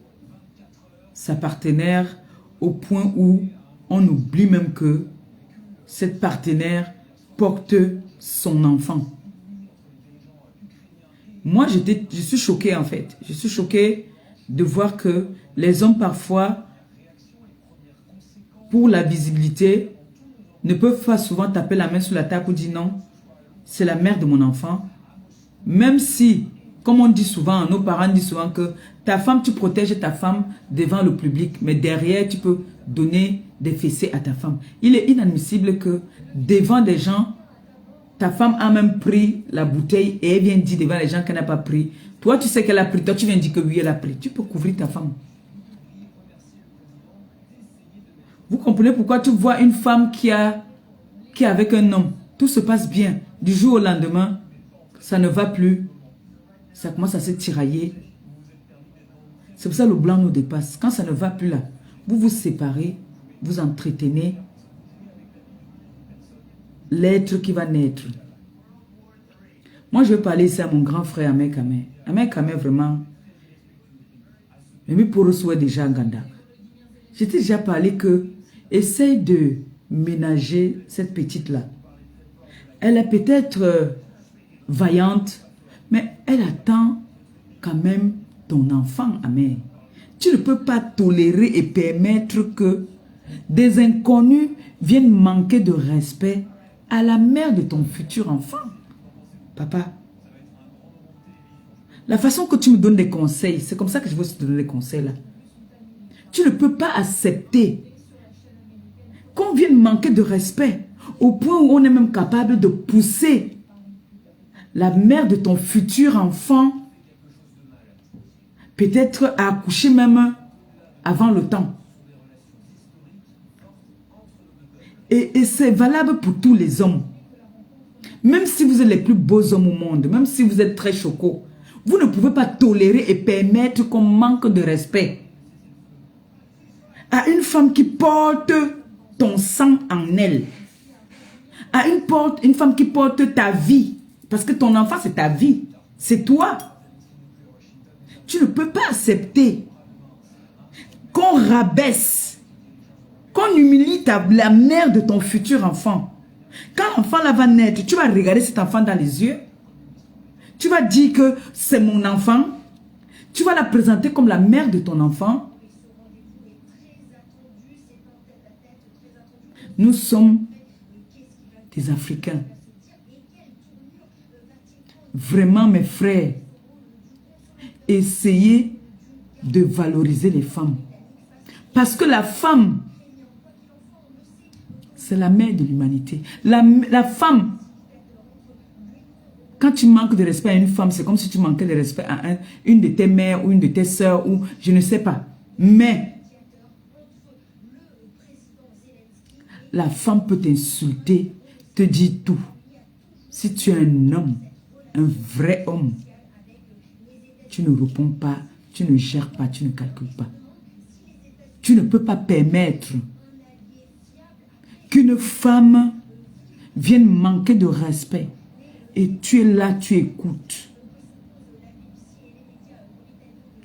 sa partenaire au point où on oublie même que cette partenaire porte son enfant? Moi, je suis choquée en fait. Je suis choquée de voir que les hommes parfois, pour la visibilité, ne peuvent pas souvent taper la main sur la table pour dire non, c'est la mère de mon enfant. Même si, comme on dit souvent, nos parents disent souvent que ta femme, tu protèges ta femme devant le public, mais derrière, tu peux donner des fessées à ta femme. Il est inadmissible que devant des gens, ta femme a même pris la bouteille et elle vient dire devant les gens qu'elle n'a pas pris. Toi, tu sais qu'elle a pris, toi, tu viens dire que oui, elle a pris. Tu peux couvrir ta femme. Vous comprenez pourquoi tu vois une femme qui est avec un homme, tout se passe bien. Du jour au lendemain, ça ne va plus. Ça commence à se tirailler. C'est pour ça que le blanc nous dépasse. Quand ça ne va plus là, vous vous séparez, vous entretenez l'être qui va naître. Moi, je vais parler ici à mon grand frère Ahmed Kamé. Ahmed Kamé, vraiment, mais pour recevoir déjà Ganda. Je t'ai déjà parlé que essaye de ménager cette petite-là. Elle est peut-être vaillante, mais elle attend quand même ton enfant, Ahmed. Tu ne peux pas tolérer et permettre que des inconnus viennent manquer de respect à la mère de ton futur enfant. Papa, la façon que tu me donnes des conseils, c'est comme ça que je veux te donner les conseils là. Tu ne peux pas accepter qu'on vienne manquer de respect au point où on est même capable de pousser la mère de ton futur enfant peut-être à accoucher même avant le temps. Et c'est valable pour tous les hommes. Même si vous êtes les plus beaux hommes au monde, même si vous êtes très chocos, vous ne pouvez pas tolérer et permettre qu'on manque de respect à une femme qui porte ton sang en elle. À une femme qui porte ta vie. Parce que ton enfant, c'est ta vie. C'est toi. Tu ne peux pas accepter qu'on rabaisse, qu'on humilie la mère de ton futur enfant. Quand l'enfant là va naître, tu vas regarder cet enfant dans les yeux. Tu vas dire que c'est mon enfant. Tu vas la présenter comme la mère de ton enfant. Nous sommes des Africains. Vraiment, mes frères, essayez de valoriser les femmes. Parce que la femme, c'est la mère de l'humanité. La femme, quand tu manques de respect à une femme, c'est comme si tu manquais de respect à une de tes mères ou une de tes sœurs ou je ne sais pas. Mais la femme peut t'insulter, te dire tout. Si tu es un homme, un vrai homme, tu ne réponds pas, tu ne gères pas, tu ne calcules pas. Tu ne peux pas permettre qu'une femme vienne manquer de respect et tu es là, tu écoutes.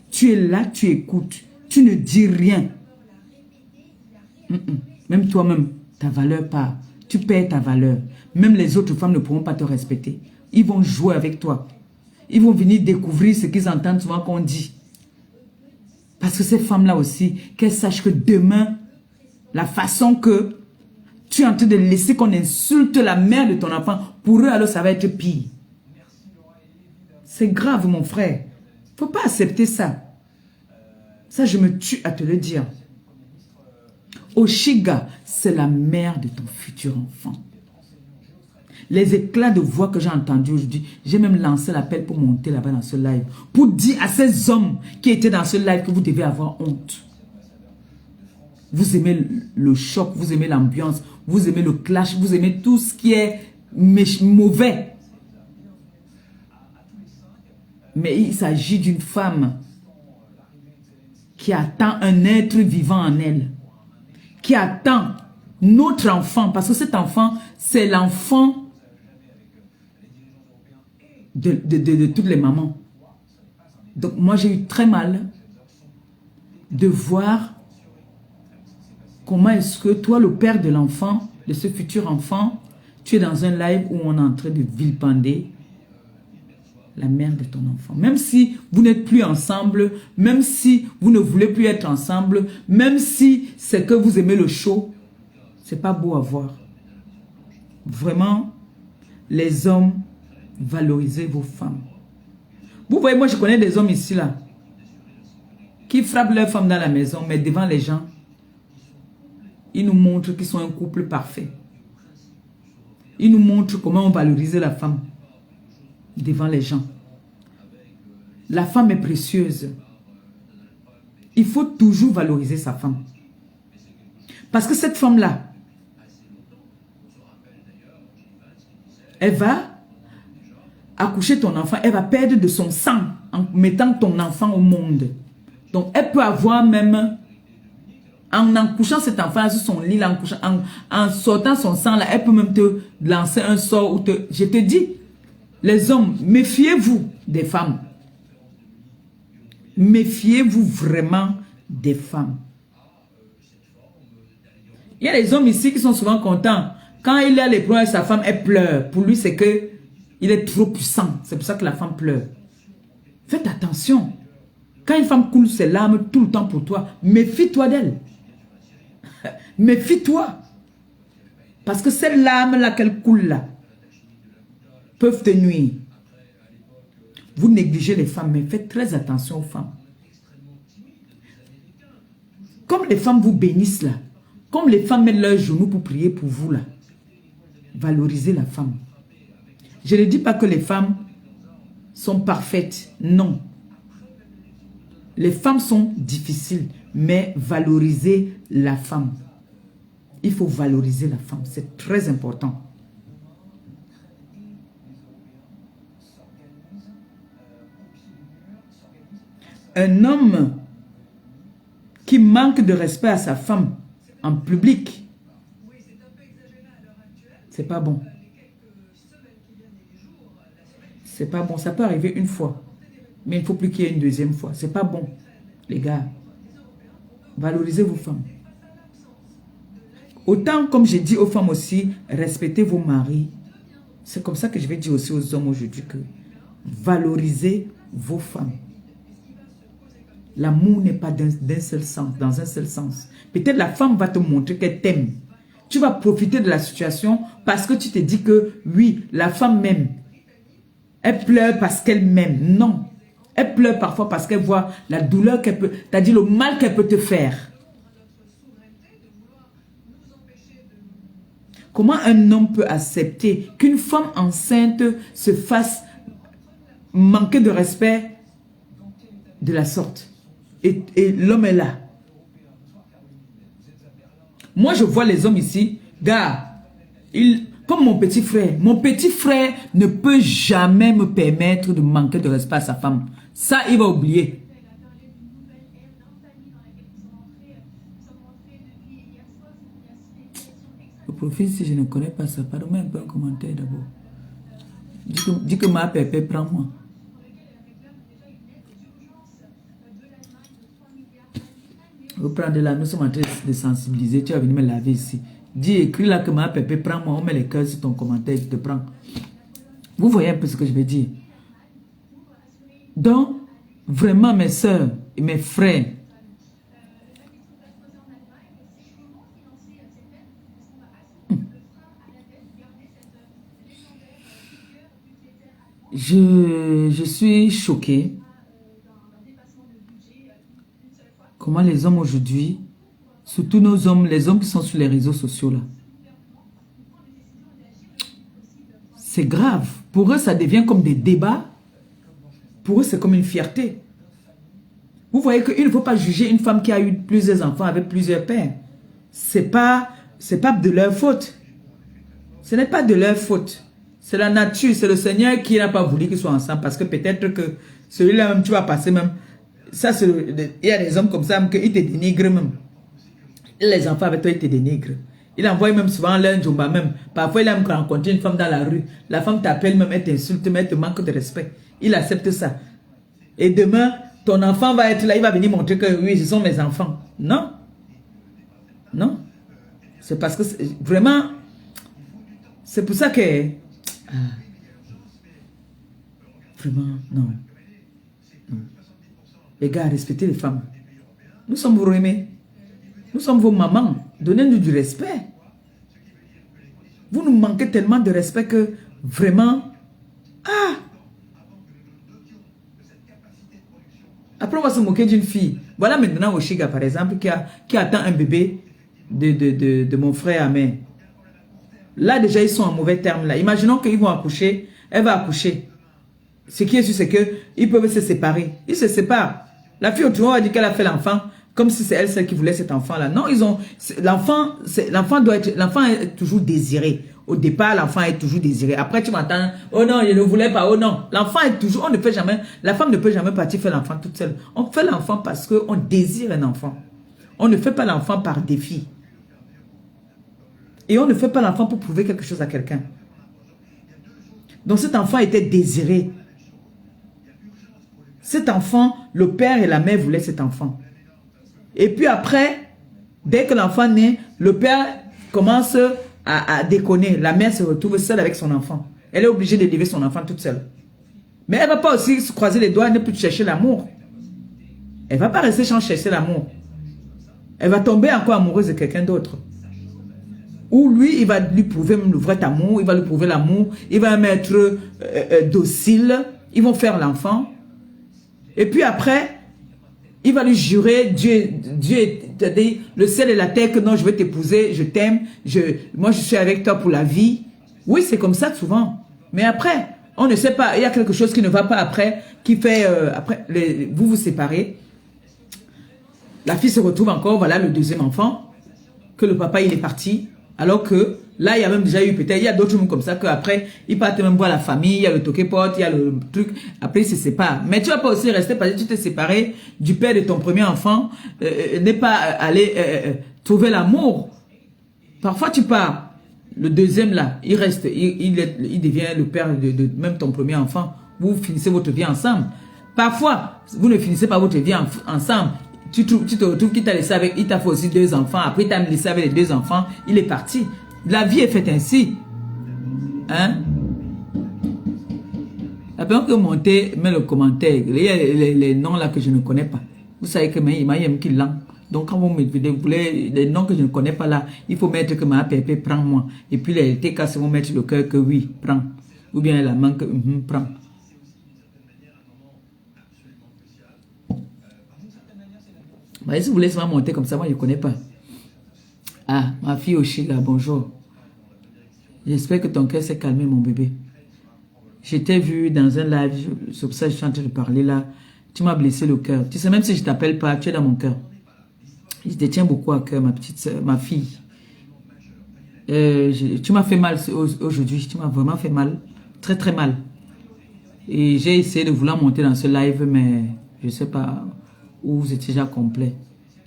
Tu es là, tu écoutes. Tu ne dis rien. Même toi-même, ta valeur part. Tu perds ta valeur. Même les autres femmes ne pourront pas te respecter. Ils vont jouer avec toi. Ils vont venir découvrir ce qu'ils entendent souvent qu'on dit. Parce que ces femmes-là aussi, qu'elles sachent que demain, la façon que tu es en train de laisser qu'on insulte la mère de ton enfant, pour eux, alors ça va être pire. C'est grave, mon frère. Il ne faut pas accepter ça. Ça, je me tue à te le dire. Oshiga, c'est la mère de ton futur enfant. Les éclats de voix que j'ai entendus aujourd'hui, j'ai même lancé l'appel pour monter là-bas dans ce live. Pour dire à ces hommes qui étaient dans ce live que vous devez avoir honte. Vous aimez le choc, vous aimez l'ambiance, vous aimez le clash, vous aimez tout ce qui est mauvais. Mais il s'agit d'une femme qui attend un être vivant en elle. Qui attend notre enfant, parce que cet enfant, c'est l'enfant de toutes les mamans. Donc moi, j'ai eu très mal de voir comment est-ce que toi, le père de l'enfant, de ce futur enfant, tu es dans un live où on est en train de vilipender la mère de ton enfant. Même si vous n'êtes plus ensemble, même si vous ne voulez plus être ensemble, même si c'est que vous aimez le show, c'est pas beau à voir. Vraiment, les hommes, valorisez vos femmes. Vous voyez, moi je connais des hommes ici là, qui frappent leur femme dans la maison, mais devant les gens, ils nous montrent qu'ils sont un couple parfait. Ils nous montrent comment on valorise la femme devant les gens. La femme est précieuse. Il faut toujours valoriser sa femme. Parce que cette femme-là, elle va accoucher ton enfant, elle va perdre de son sang en mettant ton enfant au monde. Donc, elle peut avoir même, en accouchant cet enfant sur son lit, en sortant son sang, là, elle peut même te lancer un sort. Ou je te dis, les hommes, méfiez-vous des femmes. Méfiez-vous vraiment des femmes. Il y a des hommes ici qui sont souvent contents. Quand il a les problèmes avec sa femme, elle pleure. Pour lui, c'est que il est trop puissant. C'est pour ça que la femme pleure. Faites attention. Quand une femme coule ses larmes tout le temps pour toi, méfie-toi d'elle. Méfie-toi. Parce que ces larmes-là qu'elle coule là, peuvent te nuire. Vous négligez les femmes, mais faites très attention aux femmes. Comme les femmes vous bénissent là, comme les femmes mettent leurs genoux pour prier pour vous là, valorisez la femme. Je ne dis pas que les femmes sont parfaites, non. Les femmes sont difficiles, mais valorisez la femme. Il faut valoriser la femme, c'est très important. Un homme qui manque de respect à sa femme en public, c'est pas bon. C'est pas bon. Ça peut arriver une fois, mais il ne faut plus qu'il y ait une deuxième fois. C'est pas bon, les gars. Valorisez vos femmes. Autant, comme j'ai dit aux femmes aussi, respectez vos maris. C'est comme ça que je vais dire aussi aux hommes aujourd'hui que valorisez vos femmes. L'amour n'est pas d'un seul sens, dans un seul sens. Peut-être la femme va te montrer qu'elle t'aime. Tu vas profiter de la situation parce que tu te dis que oui, la femme m'aime. Elle pleure parce qu'elle m'aime. Non. Elle pleure parfois parce qu'elle voit la douleur qu'elle peut, c'est-à-dire le mal qu'elle peut te faire. Comment un homme peut accepter qu'une femme enceinte se fasse manquer de respect de la sorte? Et l'homme est là. Moi, je vois les hommes ici, gars, comme mon petit frère ne peut jamais me permettre de manquer de respect à sa femme. Ça, il va oublier. Le profil, si je ne connais pas ça, pardon-moi un peu un commentaire d'abord. Dis que ma pépé, prends-moi. Reprends de là, nous sommes en train de sensibiliser. Tu vas venir me laver ici. Dis, écris là que ma pépé, prends-moi. On met les cœurs sur ton commentaire, je te prends. Vous voyez un peu ce que je veux dire. Donc, vraiment, mes soeurs et mes frères, je suis choquée. Comment les hommes aujourd'hui, surtout nos hommes, les hommes qui sont sur les réseaux sociaux là, c'est grave. Pour eux, ça devient comme des débats. Pour eux, c'est comme une fierté. Vous voyez qu'il ne faut pas juger une femme qui a eu plusieurs enfants avec plusieurs pères. C'est pas de leur faute. Ce n'est pas de leur faute. C'est la nature, c'est le Seigneur qui n'a pas voulu qu'ils soient ensemble parce que peut-être que celui-là même, tu vas passer même. Ça, il y a des hommes comme ça, ils te dénigrent même. Les enfants avec toi, ils te dénigrent. Il envoie même souvent leur jomba même. Parfois, il a même rencontré une femme dans la rue. La femme t'appelle même, elle t'insulte, mais elle te manque de respect. Il accepte ça. Et demain, ton enfant va être là, il va venir montrer que oui, ce sont mes enfants. Non. Non. C'est parce que vraiment, c'est pour ça que... vraiment, non. Non. Les gars, respectez les femmes. Nous sommes vos aimés. Nous sommes vos mamans. Donnez-nous du respect. Vous nous manquez tellement de respect que vraiment... Ah! Après, on va se moquer d'une fille. Voilà maintenant Oshiga, par exemple, qui attend un bébé de mon frère Amen. Là, déjà, ils sont en mauvais termes. Là. Imaginons qu'ils vont accoucher. Elle va accoucher. Ce qui est sûr, c'est qu'ils peuvent se séparer. Ils se séparent. La fille, autrement, va dire qu'elle a fait l'enfant comme si c'est elle celle qui voulait cet enfant-là. Non, l'enfant est toujours désiré. Au départ, l'enfant est toujours désiré. Après, tu m'entends, oh non, je ne voulais pas, oh non. L'enfant est toujours, on ne fait jamais, la femme ne peut jamais partir faire l'enfant toute seule. On fait l'enfant parce qu'on désire un enfant. On ne fait pas l'enfant par défi. Et on ne fait pas l'enfant pour prouver quelque chose à quelqu'un. Donc cet enfant était désiré. Cet enfant, le père et la mère voulaient cet enfant. Et puis après, dès que l'enfant naît, le père commence à déconner. La mère se retrouve seule avec son enfant. Elle est obligée d'élever son enfant toute seule. Mais elle ne va pas aussi se croiser les doigts et ne plus chercher l'amour. Elle ne va pas rester sans chercher l'amour. Elle va tomber encore amoureuse de quelqu'un d'autre. Ou lui, il va lui prouver le vrai amour, il va lui prouver l'amour, il va être docile, ils vont faire l'enfant. Et puis après, il va lui jurer, Dieu t'a dit, le ciel et la terre, que non, je vais t'épouser, je t'aime, moi je suis avec toi pour la vie. Oui, c'est comme ça souvent. Mais après, on ne sait pas, il y a quelque chose qui ne va pas après, qui fait, après, vous vous séparez. La fille se retrouve encore, voilà le deuxième enfant, que le papa il est parti. Alors que là, il y a même déjà eu peut-être, il y a d'autres choses comme ça qu'après, ils partent même voir la famille, il y a le toqué-porte, il y a le truc, après ils se séparent. Mais tu vas pas aussi rester parce que tu t'es séparé du père de ton premier enfant, n'est pas aller trouver l'amour. Parfois tu pars, le deuxième là, il reste, il devient le père de même ton premier enfant. Vous finissez votre vie ensemble. Parfois, vous ne finissez pas votre vie ensemble. Tu te retrouves qu'il t'a laissé avec, il t'a fait aussi 2 enfants, après il t'a laissé avec les 2 enfants, il est parti. La vie est faite ainsi. Hein? Après que monter, mets le commentaire. Il y a les noms là que je ne connais pas. Vous savez que il m'a qui l'an. Donc, quand vous voulez des noms que je ne connais pas là, il faut mettre que ma pépé, prends-moi. Et puis, les TK, c'est vous mettre le cœur que oui, prends. Ou bien la main que prends. Bah, si vous voulez seulement monter comme ça, moi, je ne connais pas. Ah, ma fille Oshila, bonjour. J'espère que ton cœur s'est calmé, mon bébé. Je t'ai vu dans un live, c'est pour ça que je suis en train de parler là. Tu m'as blessé le cœur. Tu sais, même si je ne t'appelle pas, tu es dans mon cœur. Je te tiens beaucoup à cœur, ma petite soeur, ma fille. Tu m'as fait mal aujourd'hui. Tu m'as vraiment fait mal. Très, très mal. Et j'ai essayé de vouloir monter dans ce live, mais je ne sais pas où vous étiez déjà complet.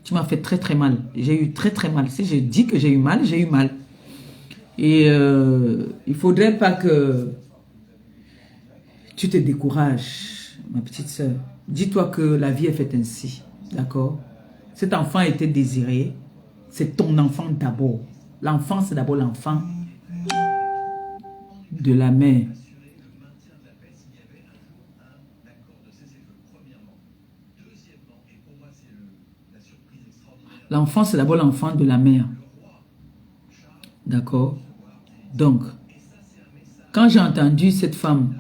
Tu m'as fait très, très mal. J'ai eu très, très mal. Si je dis que j'ai eu mal, j'ai eu mal. Et il ne faudrait pas que tu te décourages, ma petite soeur. Dis-toi que la vie est faite ainsi. D'accord? Cet enfant était désiré. C'est ton enfant d'abord. L'enfant, c'est d'abord l'enfant de la mère. L'enfant, c'est d'abord l'enfant de la mère. D'accord? Donc, quand j'ai entendu cette femme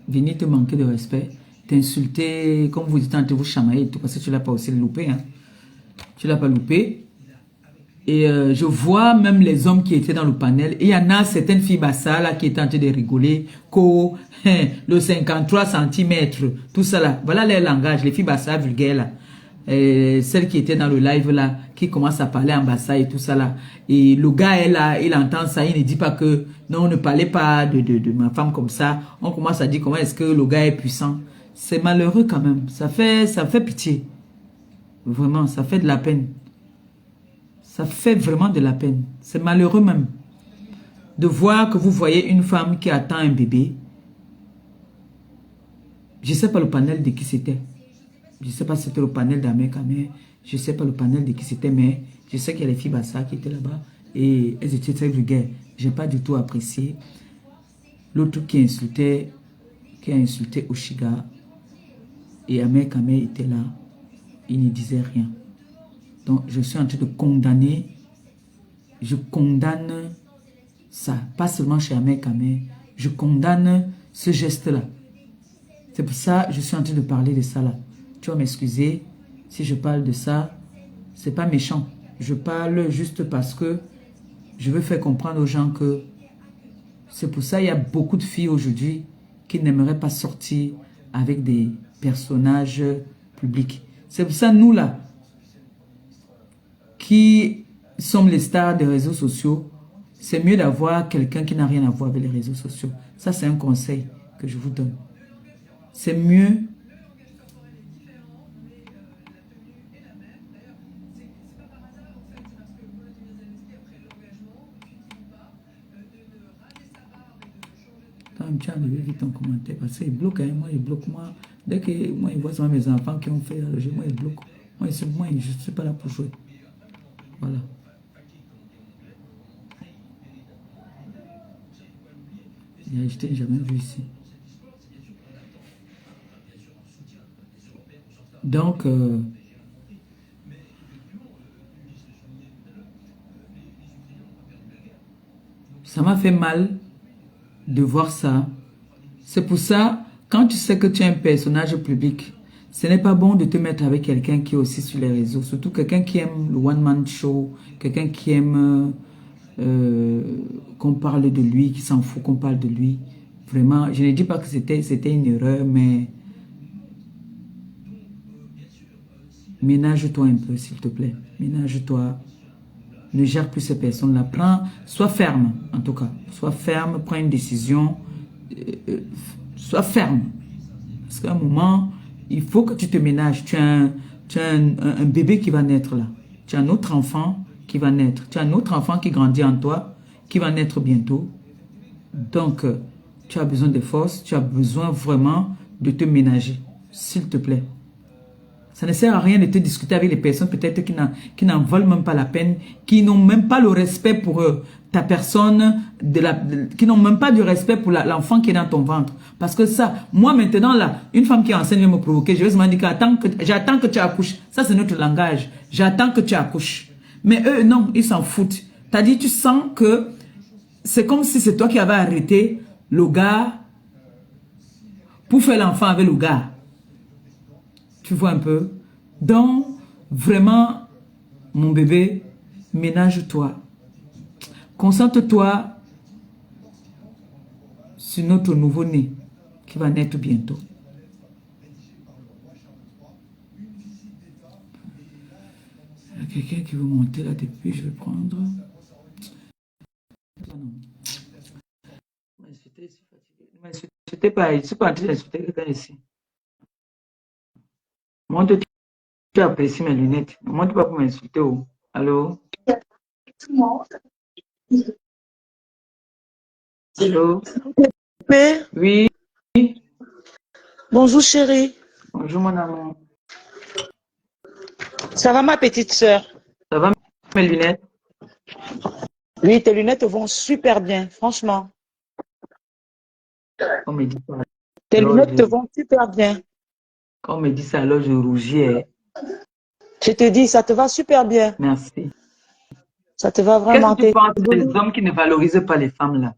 venir te manquer de respect, t'insulter, comme vous dites, entre vous chamailler et tout, parce que tu ne l'as pas aussi loupé. Hein? Tu ne l'as pas loupé. Et je vois même les hommes qui étaient dans le panel. Et il y en a certaines filles bassa là qui étaient en train de rigoler. Le 53 cm, tout ça là. Voilà les langages, les filles bassa vulgaires là. Celle qui était dans le live là, qui commence à parler en bassa et tout ça là. Et le gars est là, il entend ça, il ne dit pas que non, ne parlez pas de ma femme comme ça. On commence à dire comment est-ce que le gars est puissant. C'est malheureux quand même. Ça fait pitié. Vraiment, ça fait de la peine. Ça fait vraiment de la peine. C'est malheureux même. De voir que vous voyez une femme qui attend un bébé. Je ne sais pas le panel de qui c'était. Je ne sais pas si c'était le panel d'Amé-Kamé. Je ne sais pas le panel de qui c'était, mais je sais qu'il y a les filles Bassa qui étaient là-bas. Et elles étaient très vulgaires. Je n'ai pas du tout apprécié. L'autre qui a insulté Oshiga. Et Amé-Kamé était là. Il ne disait rien. Donc, je suis en train de condamner. Je condamne ça. Pas seulement chez Amé-Kamé. Je condamne ce geste-là. C'est pour ça que je suis en train de parler de ça là. Tu vas m'excuser si je parle de ça. C'est pas méchant. Je parle juste parce que je veux faire comprendre aux gens que c'est pour ça qu'il y a beaucoup de filles aujourd'hui qui n'aimeraient pas sortir avec des personnages publics. C'est pour ça nous là, qui sommes les stars des réseaux sociaux, c'est mieux d'avoir quelqu'un qui n'a rien à voir avec les réseaux sociaux. Ça, c'est un conseil que je vous donne. C'est mieux. Tu as enlevé vite ton commentaire parce qu'il bloque, hein, moi il bloque moi. Dès que moi il voit ça, mes enfants qui ont fait le jeu, moi il bloque. Moi je ne suis pas là pour jouer. Voilà. Je t'ai jamais vu ici. Donc, ça m'a fait mal de voir ça. C'est pour ça, quand tu sais que tu es un personnage public, ce n'est pas bon de te mettre avec quelqu'un qui est aussi sur les réseaux. Surtout quelqu'un qui aime le one-man show, quelqu'un qui aime qu'on parle de lui, qui s'en fout qu'on parle de lui. Vraiment, je ne dis pas que c'était une erreur, mais ménage-toi un peu, s'il te plaît. Ménage-toi. Ne gère plus ces personnes-là. Sois ferme, en tout cas. Sois ferme, prends une décision. Sois ferme. Parce qu'à un moment, il faut que tu te ménages. Tu as un bébé qui va naître là. Tu as un autre enfant qui va naître. Tu as un autre enfant qui grandit en toi, qui va naître bientôt. Donc, tu as besoin de force. Tu as besoin vraiment de te ménager. S'il te plaît. Ça ne sert à rien de te discuter avec les personnes peut-être qui n'en valent même pas la peine, qui n'ont même pas le respect pour ta personne, qui n'ont même pas du respect pour l'enfant qui est dans ton ventre. Parce que ça, moi maintenant là, une femme qui est enceinte vient me provoquer, je vais me dire j'attends que tu accouches. Ça c'est notre langage. J'attends que tu accouches. Mais eux, non, ils s'en foutent. T'as dit, tu sens que c'est comme si c'est toi qui avais arrêté le gars pour faire l'enfant avec le gars. Tu vois un peu? Donc, vraiment, mon bébé, ménage-toi. Concentre-toi sur notre nouveau-né qui va naître bientôt. Il y a quelqu'un qui veut monter là depuis, je vais prendre. Ne m'insultez pas, je ne suis pas en train d'insulter quelqu'un ici. Monte, tu apprécies mes lunettes. Ne monte pas pour m'insulter. Oh. Allô? Allô? Oui. Bonjour chérie. Bonjour mon amour. Ça va ma petite sœur? Ça va mes lunettes? Oui, tes lunettes vont super bien, franchement. On me dit ça. Tes Alors, lunettes te vont super bien. quand on me dit ça, alors je rougis. Je te dis, ça te va super bien. Merci. Ça te va Qu'est-ce vraiment. que tu penses des hommes qui ne valorisent pas les femmes là?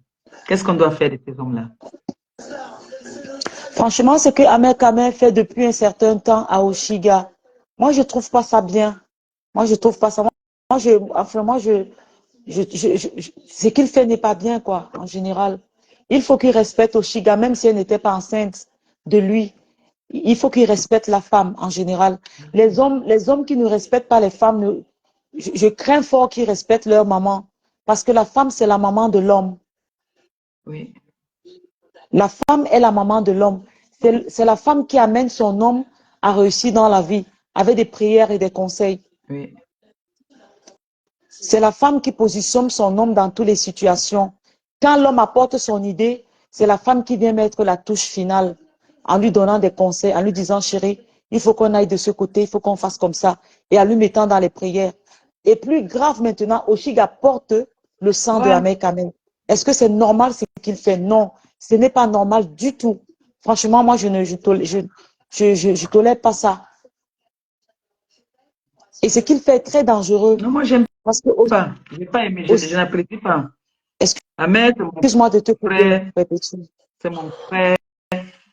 Qu'est-ce qu'on doit faire de ces hommes-là? Franchement, ce que Ahmed Kamer fait depuis un certain temps à Oshiga, moi, je trouve pas ça bien. Moi, je trouve pas ça. Ce qu'il fait n'est pas bien, quoi, en général. Il faut qu'il respecte Oshiga, même si elle n'était pas enceinte de lui. Il faut qu'il respecte la femme, en général. Les hommes qui ne respectent pas les femmes, je crains fort qu'ils respectent leur maman. Parce que la femme, c'est la maman de l'homme. Oui. La femme est la maman de l'homme. C'est la femme qui amène son homme à réussir dans la vie, avec des prières et des conseils. Oui. C'est la femme qui positionne son homme dans toutes les situations. Quand l'homme apporte son idée, c'est la femme qui vient mettre la touche finale en lui donnant des conseils, en lui disant, chérie, il faut qu'on aille de ce côté, il faut qu'on fasse comme ça, et en lui mettant dans les prières. Et plus grave maintenant, Oshiga porte le sang de Ahmed Kamer. Est-ce que c'est normal ce qu'il fait? Non, ce n'est pas normal du tout. Franchement, moi, je tolère pas ça. Et ce qu'il fait est très dangereux. Non, moi, j'aime Parce que, pas. Je n'ai pas aimé. Je n'apprécie pas. Ahmed, c'est mon excuse-moi de te couper, frère. C'est mon frère.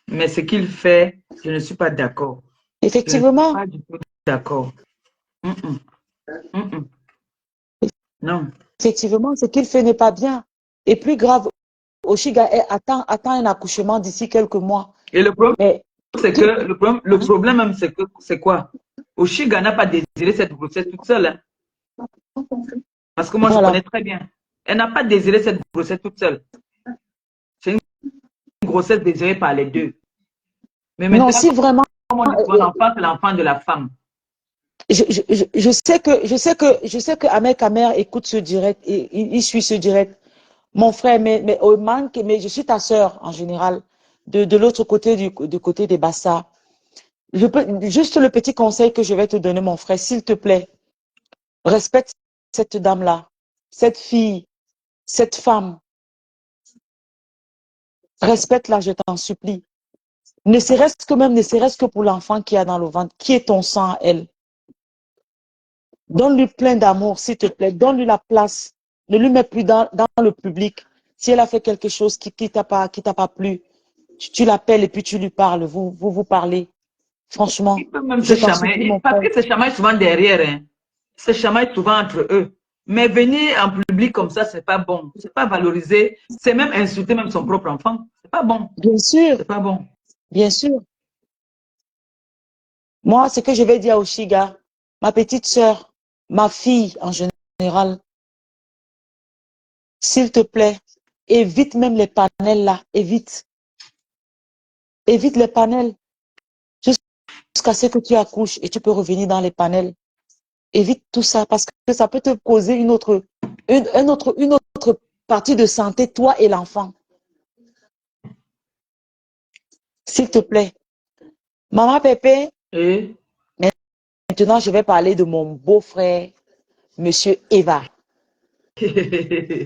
Mais ce qu'il fait, je ne suis pas d'accord. Je ne suis effectivement, pas du tout d'accord. Non. effectivement, ce qu'il fait n'est pas bien. Et plus grave, Oshiga attend un accouchement d'ici quelques mois. Et le problème, Mais c'est que le problème même, c'est quoi? Oshiga n'a pas désiré cette grossesse toute seule. Hein. Parce que moi, je voilà. connais très bien. Elle n'a pas désiré cette grossesse toute seule. C'est une grossesse désirée par les deux. Mais Non, maintenant, si vraiment, comme on dit, l'enfant, c'est l'enfant de la femme. je sais que Ahmed Kamer écoute ce direct, et il suit ce direct. Mon frère, mais au manque, mais je suis ta sœur en général, de l'autre côté du côté des Bassa. Juste le petit conseil que je vais te donner, mon frère, s'il te plaît, respecte cette dame-là, cette fille, cette femme. Respecte-la, je t'en supplie. Ne serait-ce que pour l'enfant qui a dans le ventre, qui est ton sang à elle. Donne-lui plein d'amour, s'il te plaît. Donne-lui la place. Ne lui mets plus dans le public. Si elle a fait quelque chose qui t'a pas plu, tu l'appelles et puis tu lui parles. Vous parlez. Franchement, Ils peuvent même se je t'en supplie, chamailler. mon Parce frère. que se chamaillent souvent derrière. Hein. Ils se chamaillent souvent entre eux. Mais venir en public comme ça, c'est pas bon. C'est pas valorisé. C'est même insulter même son propre enfant. C'est pas bon. Bien sûr, C'est pas bon. bien sûr. Moi, ce que je vais dire à Oshiga, ma petite sœur, ma fille en général, s'il te plaît, évite même les panels là, évite. Évite les panels jusqu'à ce que tu accouches et tu peux revenir dans les panels. Évite tout ça parce que ça peut te causer une autre partie de santé, toi et l'enfant. S'il te plaît. Maman Pépé, Et Maintenant, je vais parler de mon beau-frère, Monsieur Eva.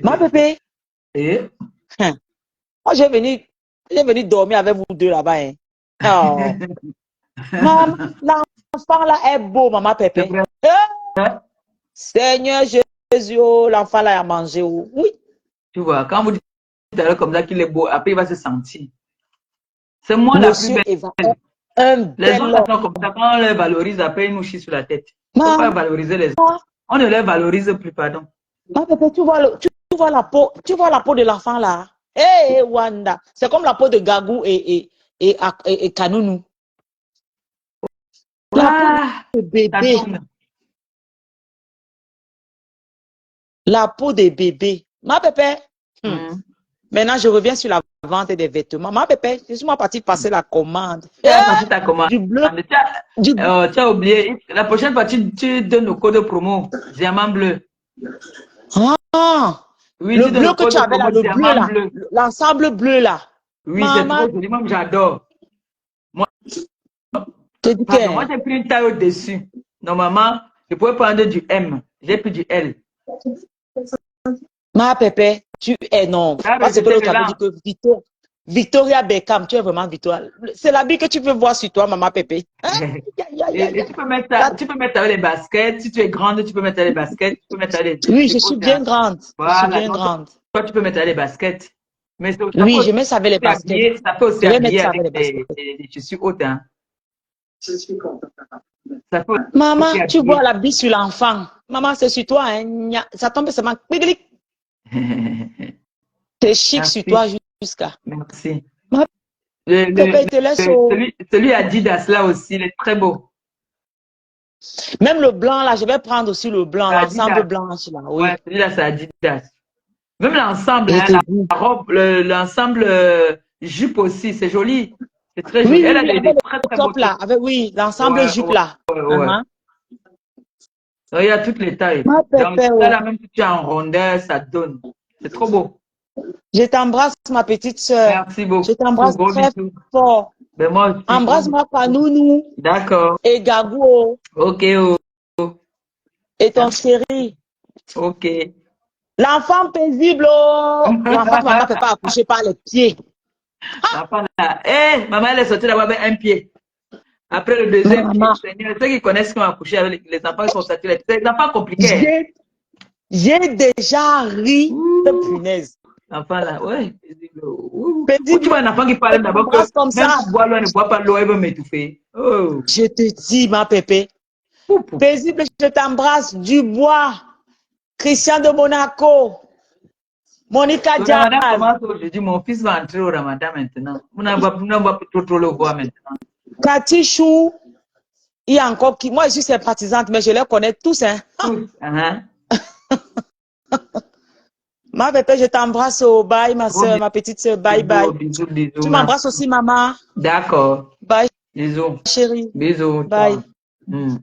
Ma bébé, Et hein, moi, j'ai venu dormir avec vous deux là-bas. Hein. Oh. Maman, l'enfant là est beau, maman c'est Pépé. vrai. Eh, Seigneur Jésus, oh, l'enfant là a mangé. Oh. Oui, Tu vois, quand vous dites tout à l'heure comme ça qu'il est beau, après il va se sentir. C'est moi la plus Monsieur belle. Eva est un Les bel autres là homme. sont comme ça, quand on les valorise, après ils nous chient sur la tête. Il ne faut pas Maman, valoriser les autres. On ne les valorise plus, pardon. ma Pépé, tu vois la peau de l'enfant là. Eh, Wanda, c'est comme la peau de Gagou et Kanounou. La peau Waouh, de ça bébé. donne. La peau des bébés. Ma Pépé. Hmm. Maintenant, je reviens sur la vente des vêtements. Ma Pépé, je suis partie passer la commande. Tu as passé ta commande. Du bleu. Tu Du bleu. as, tu as oublié. La prochaine fois, tu donnes le code promo. Diamant bleu. Ah, Oui, le tu donnes le bleu que tu code avais là, promo le bleu diamant là. bleu. L'ensemble bleu là. Oui, c'est Maman, trop joli. Moi, j'adore. Moi, je dis pardon, moi, que, j'ai pris une taille au-dessus. Normalement, je pouvais prendre du M. J'ai pris du L. ma Pépé, tu es non. Tu as Parce que rejeté l'autre avait dit dedans. que Victoria Beckham, tu es vraiment Victoria. C'est l'habit que tu peux voir sur toi, maman Pépé. Hein? Aïe, aïe, aïe, Et aïe. tu peux mettre avec les baskets. Si tu es grande, tu peux mettre avec les baskets. Tu peux mettre avec Oui, les je suis côtes, hein. bien grande. Je suis Voilà. bien Donc, grande. toi, tu peux mettre avec les baskets. Mais ça peut Oui, je aussi mets ça avec les baskets. habiller, ça peut aussi Je vais mettre habiller ça avec avec les baskets. des chaussures hautes, hein. Ça peut aussi Maman, tu vois habiller. l'habit sur l'enfant. Maman, c'est sur toi. Hein. Ça tombe seulement. C'est chic sur Merci. toi jusqu'à. Merci. Ma Pépé, il te laisse au... Celui Adidas là aussi, il est très beau. Même le blanc, là, je vais prendre aussi le blanc, C'est l'ensemble Adidas. blanc, là, Ouais, oui. celui-là, c'est Adidas. Même l'ensemble, Je hein, te dis. la robe, l'ensemble jupe aussi, c'est joli. C'est très Oui, joli. Elle oui, a oui, des avec très, le très beaux top, trucs. là. Avec, oui, l'ensemble Ouais, jupe, ouais, là. ouais, ouais. Uh-huh. Donc, il y a toutes les tailles. Ma Donc, Pépé, ça oh. là, même si tu es en rondeur, ça donne. C'est trop beau. Je t'embrasse, ma petite sœur. Merci Je beaucoup. t'embrasse Gros très bisous. fort. Ben, moi aussi, gros bisous. Embrasse-moi, Panounou D'accord. et Gagou oh, Ok, oh. et ton Merci. chéri. Ok. L'enfant paisible, oh. L'enfant que maman ne peut pas accoucher par les pieds. L'enfant là. Eh, maman, elle est sortie là-bas avec un pied. Après le deuxième pied. Maman, Seigneur, ceux qui connaissent qui ont accouché avec les enfants qui sont sortis là. C'est des enfants compliqués. j'ai j'ai déjà ri. Ouh, Punaise. l'enfant là, ouais. Ouh. Ou tu Paisible, vois un enfant qui je parle d'abord que t'embrasse comme même ça. pour boire l'eau, elle ne boit pas l'eau, elle veut m'étouffer. Oh. Je te dis, ma pépé. Pou, pou, pou. Paisible, je t'embrasse. Dubois, Christian de Monaco, Monica Le Ramadan Diaz, commence aujourd'hui. Mon fils va entrer au Ramadan maintenant. On ne va plus trop le voir maintenant. Cathy Chou. Il y a encore qui. Moi, je suis sympathisante, mais je les connais tous. Hein. Tous. Hein. Ma pépé, je t'embrasse au bye, ma Gros soeur, ma petite soeur. Bye, bye. bisous, bisous, bisous. Tu m'embrasses aussi, Merci. maman. D'accord. Bye, Bisous. chérie. Bisous. Bye. Ciao. Hmm.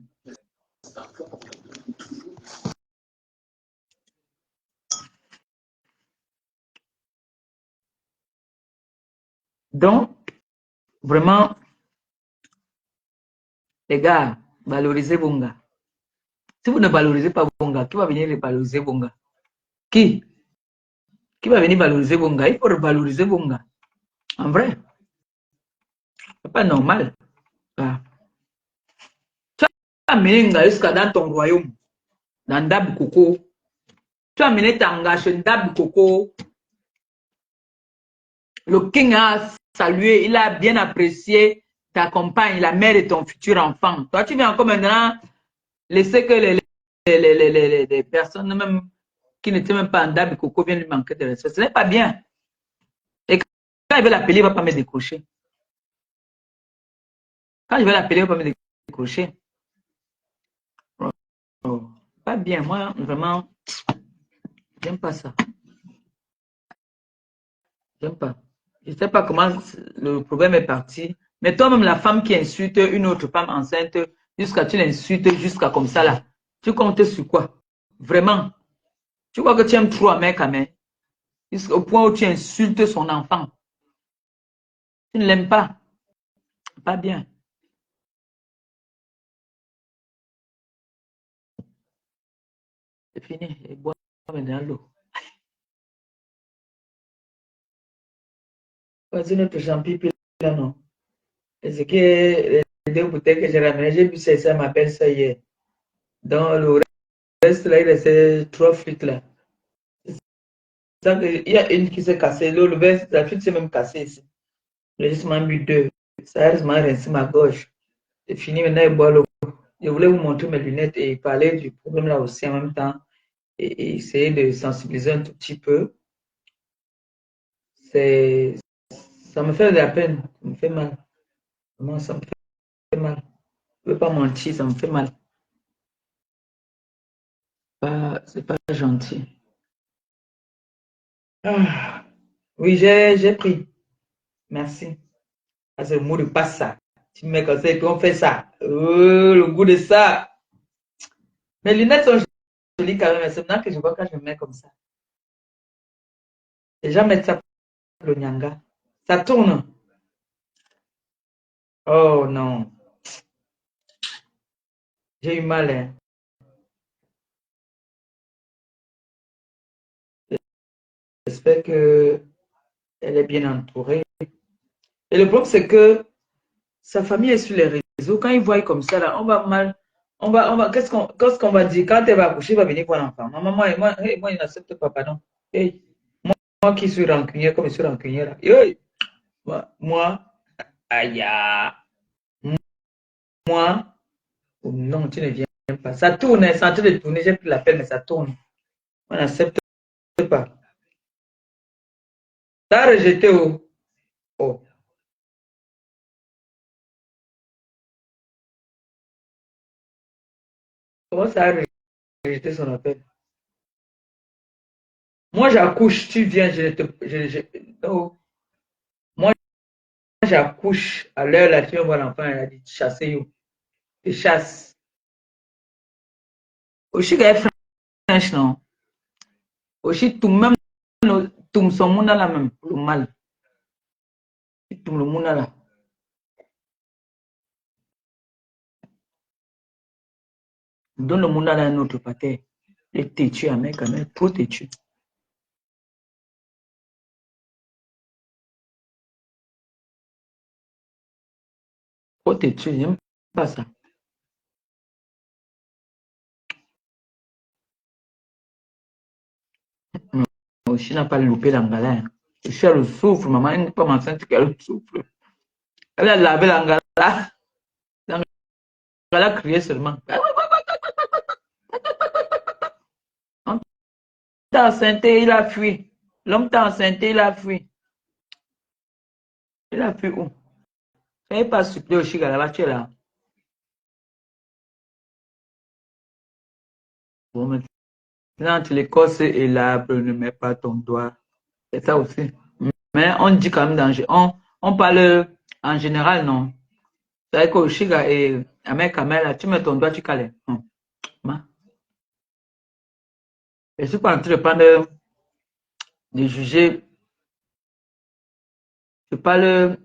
Donc, vraiment, les gars, valorisez vos gars. Si vous ne valorisez pas vos gars, qui va venir valoriser vos gars? Qui? Qui va venir valoriser vos gars? Il faut revaloriser vos gars. En vrai, c'est pas normal. Ah. Tu as amené un gars jusqu'à dans ton royaume, dans Dab Coco. Tu as amené ta chez Dab Coco. Le king a salué, il a bien apprécié ta compagne, la mère de ton futur enfant. Toi, tu viens encore maintenant laisser que les personnes même qui n'étaient même pas en Dab Coco viennent lui manquer de respect. Ce n'est pas bien. Et quand il veut l'appeler, il ne va pas me décrocher. Quand je vais l'appeler, il ne va pas me décrocher. Oh, pas bien. Moi, vraiment, j'aime pas ça. J'aime pas. Je ne sais pas comment le problème est parti. Mais toi-même, la femme qui insulte une autre femme enceinte, jusqu'à tu l'insultes, jusqu'à comme ça là. Tu comptes sur quoi? Vraiment. Tu vois que tu aimes trop un mec à main. Jusqu'au point où tu insultes son enfant. Tu ne l'aimes pas. Pas bien. C'est fini. Et bois maintenant l'eau. Voici notre champi là, non. Et ce qui est les 2 bouteilles que j'ai ramenées, j'ai vu ça m'appelle ça hier. Dans le reste, là, il restait 3 flûtes là. Il y a une qui s'est cassée, l'autre, la flûte s'est même cassée ici. J'ai juste mis 2. Ça a juste rincé ma gorge. C'est fini, maintenant, il boit l'eau. Je voulais vous montrer mes lunettes et parler du problème là aussi en même temps et essayer de sensibiliser un tout petit peu. Ça me fait de la peine, ça me fait mal. Vraiment, ça me fait mal. Je ne veux pas mentir, ça me fait mal. C'est pas gentil. Ah, oui, j'ai pris. Merci. Ah, c'est le mot de passe ça. Tu me mets comme ça et puis on fait ça. Oh, le goût de ça. Mes lunettes sont jolies quand même, mais c'est maintenant que je vois quand je me mets comme ça. Les gens mettent ça pour le nyanga. Ça tourne. Oh non. J'ai eu mal, hein. J'espère qu'elle est bien entourée. Et le problème, c'est que sa famille est sur les réseaux. Quand ils voient comme ça, là, on va mal. Qu'est-ce qu'on va dire? Quand elle va accoucher, il va venir voir l'enfant. Maman, moi, il n'accepte pas, pardon. Hey, moi qui suis rancunière, comme je suis rancunière, là. Hey, moi, aïe, moi, oh non, tu ne viens pas. Ça tourne, c'est en train de tourner, j'ai pris l'appel, mais ça tourne. On n'accepte pas. T'as rejeté où? Oh. Comment ça a rejeté son appel? Moi, j'accouche, tu viens, oh. Moi, j'accouche à l'heure là, tu viens voir l'enfant, elle a dit chasser you. Tu chasses. Aussi, gars, French, non? Aussi, tout même, tout son monde là même, le mal. Tout le monde là. Donne le monde là un autre paquet. Et têtu, mec, quand même, trop têtu. Trop têtu, j'aime pas ça. Aussi, n'a pas loupé l'angala. Aussi, elle souffle, maman, elle n'est pas enceinte qu'elle souffle. Elle a lavé l'angala. L'angala criait seulement. L'homme t'a enceinte, il a fui. L'homme t'a enceinte, il a fui. Il a fui où? Il n'est pas suppléé au Chiga là-bas, tu es là. Bon, maintenant, tu l'écorces et l'arbre, ne mets pas ton doigt. C'est ça aussi. Mais on dit quand même danger. On parle en général, non. C'est vrai qu'au Chiga et à mes camels, tu mets ton doigt, tu cales. Je ne suis pas en train de prendre de juger. Je parle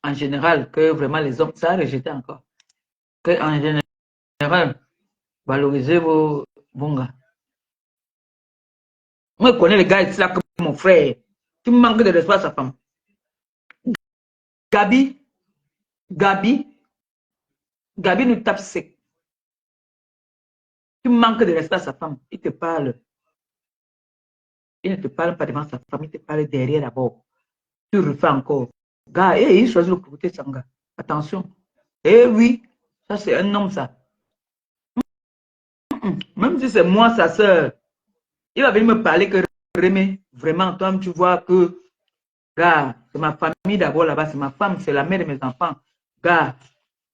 en général que vraiment les hommes, ça a rejeté encore. Que en général, valorisez vos gars. Moi, je connais les gars ici là comme mon frère. Tu me manques de respect à sa femme. Gabi, Gabi, Gabi nous tape sec. Tu manques de respect à sa femme. Il te parle. Il ne te parle pas devant sa femme, il te parle derrière d'abord. Tu refais encore. Gars, il choisit le côté de son gars. Attention. Eh oui, ça c'est un homme ça. Même si c'est moi, sa soeur, il va venir me parler que Rémi, vraiment, toi, tu vois que, gars, c'est ma famille d'abord là-bas, c'est ma femme, c'est la mère de mes enfants. Gars,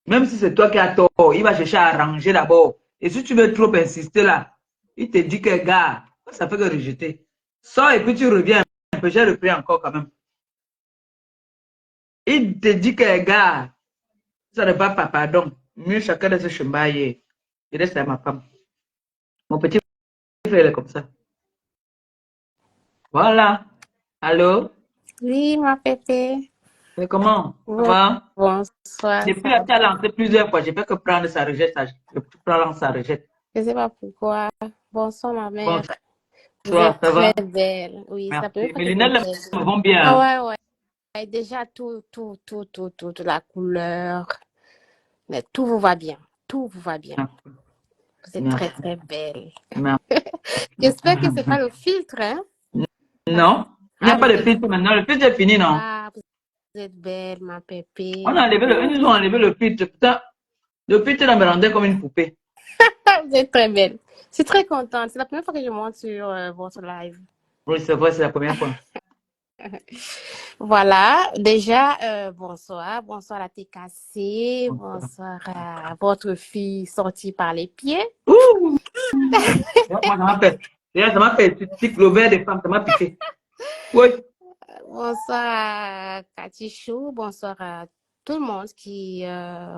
même si c'est toi qui as tort, il va chercher à arranger d'abord. Et si tu veux trop insister là, il te dit que, gars, ça fait que rejeter. Sors et puis tu reviens un peu, j'ai repris encore quand même. Il te dit que, gars, ça ne va pas, pardon. Mieux chacun de ses chemins. Il reste à ma femme. Mon petit frère est comme ça. Voilà. Allô? Oui, ma pépé. Mais comment? Ça va? Bonsoir. Depuis la tu as lancé plusieurs fois. Je ne fais que prendre sa rejette. Ça rejette. Je sais pas pourquoi. Bonsoir, ma mère. Vous Bonsoir, êtes ça très va? belle. Oui, c'est la première Merci. fois Mes que je lunettes là, m'intéresse. me vont bien, Ah hein. ouais, ouais. Et déjà, toute la couleur. Mais tout vous va bien. Tout vous va bien. Merci. Vous êtes très, Merci. très belle. Merci. J'espère que c'est pas le filtre, hein? Parce- Non, il n'y a Ah, pas vous de êtes, filtre maintenant. Le filtre est fini, non? ah, vous êtes belle, ma On a pépé. enlevé ils nous ont enlevé le filtre. Putain, le filtre là me rendait comme une poupée. Ah, vous êtes très belle. Je suis très contente. C'est la première fois que je monte sur votre live. Oui, c'est vrai, c'est la première fois. Voilà, déjà, bonsoir. Bonsoir à la TKC. Bonsoir à votre fille sortie par les pieds. Ouh! Moi, ça m'a fait. D'ailleurs, ça m'a fait tic l'ovaire des femmes, ça m'a piqué. Oui. Bonsoir à Cathy Chou. Bonsoir à tout le monde qui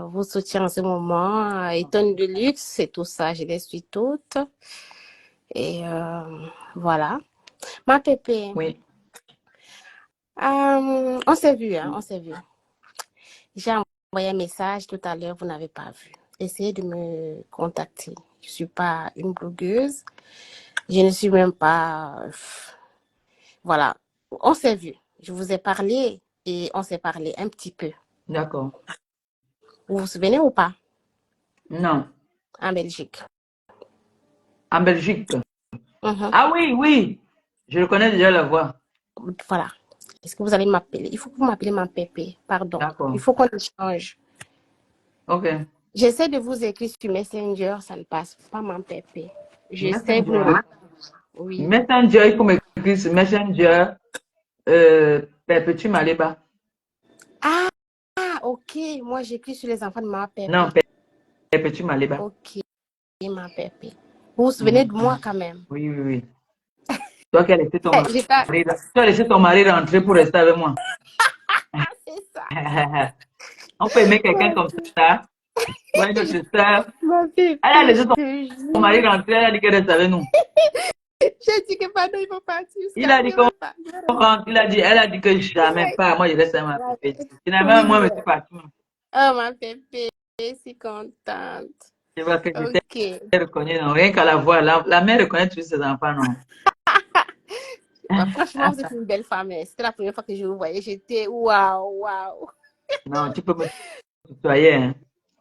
vous soutient en ce moment. Eton de luxe et tout ça, je les suis toutes. Et voilà. Ma pépé, Oui. on s'est vu, hein, on s'est vu. J'ai envoyé un message tout à l'heure, vous n'avez pas vu. Essayez de me contacter. Je ne suis pas une blogueuse. Je ne suis même pas... Voilà. On s'est vu. Je vous ai parlé et on s'est parlé un petit peu. D'accord. Vous vous souvenez ou pas? Non. En Belgique. En Belgique. Mhm. Ah oui, oui. Je le connais déjà la voix. Voilà. Est-ce que vous allez m'appeler? Il faut que vous m'appelez ma pépé. Pardon. Il D'accord. faut qu'on échange. Ok. J'essaie de vous écrire sur Messenger, ça ne passe pas, ma pépé. J'essaie Messenger. de... Oui. Messenger, il faut m'écrire sur Messenger. Perpétue Maléba. Ah, ok. Moi, j'écris sur les enfants de ma Non, pépé. Perpétue Maléba. Ok, ma pépé. Vous vous souvenez Mhm. de moi quand même? Oui, oui, oui. Toi qui as laissé ton J'étais... mari, tu as laissé ton mari rentrer pour rester avec moi. Ah, c'est ça. On peut aimer quelqu'un comme ça. Ouais, notre soeur. Ma Elle a pépé, laissé je te son mari jure. rentrer, elle a dit qu'elle reste avec nous. J'ai dit que pardon, il faut partir Il jusqu'à a dit demain. qu'on rentre, elle a dit que jamais pas. Moi, je reste avec ma pépé. Finalement, moi, Oui. je suis partie. Oh, ma pépé, je suis contente. Je vois que j'étais Ok. reconnue, non. Rien qu'à la voix. La mère reconnaît tous ses enfants, non. Ouais, franchement, vous êtes une belle femme. Hein. C'était la première fois que je vous voyais. J'étais waouh, waouh. Non, tu peux me tutoyer, hein.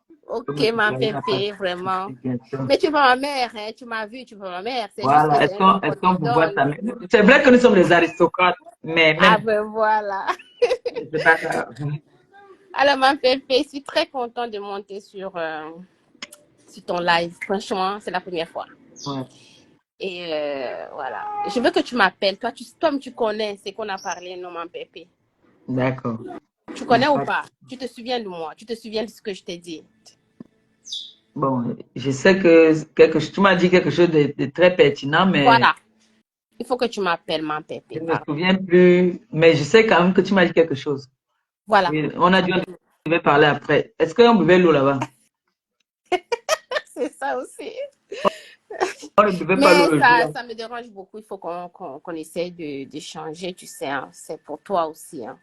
Tu peux Ok, me ma tutoyer, n'a pas de pépé, vraiment. souci, bien sûr. Mais tu vois ma mère, hein. Tu m'as vu, tu vois ma mère. C'est juste que Voilà. c'est un nom qu'on Est-ce te qu'on peut voir ta donne. mère? C'est vrai que nous sommes des aristocrates, mais Ah même, ben voilà. c'est pas grave. Alors, ma pépé, je suis très contente de monter sur ton live. Franchement, c'est la première fois. Ouais, Et voilà. Je veux que tu m'appelles. Toi, tu connais ce qu'on a parlé, non, ma pépé. d'accord. Tu Y a connais ou pas de- pas? Tu te souviens de moi? Tu te souviens de ce que je t'ai dit? Bon, je sais que tu m'as dit quelque chose de très pertinent, mais Voilà. Il faut que tu m'appelles, ma je pépé. ne me Pardon. souviens plus. Mais je sais quand même que tu m'as dit quelque chose. Voilà. Oui, on a dit on Appelle-moi. devait parler après. Est-ce qu'on buvait l'eau là-bas? C'est ça aussi. On ne buvait pas l'eau Mais le jour. ça me dérange beaucoup. Il faut qu'on essaye de changer, tu sais. Hein. C'est pour toi aussi. Hein.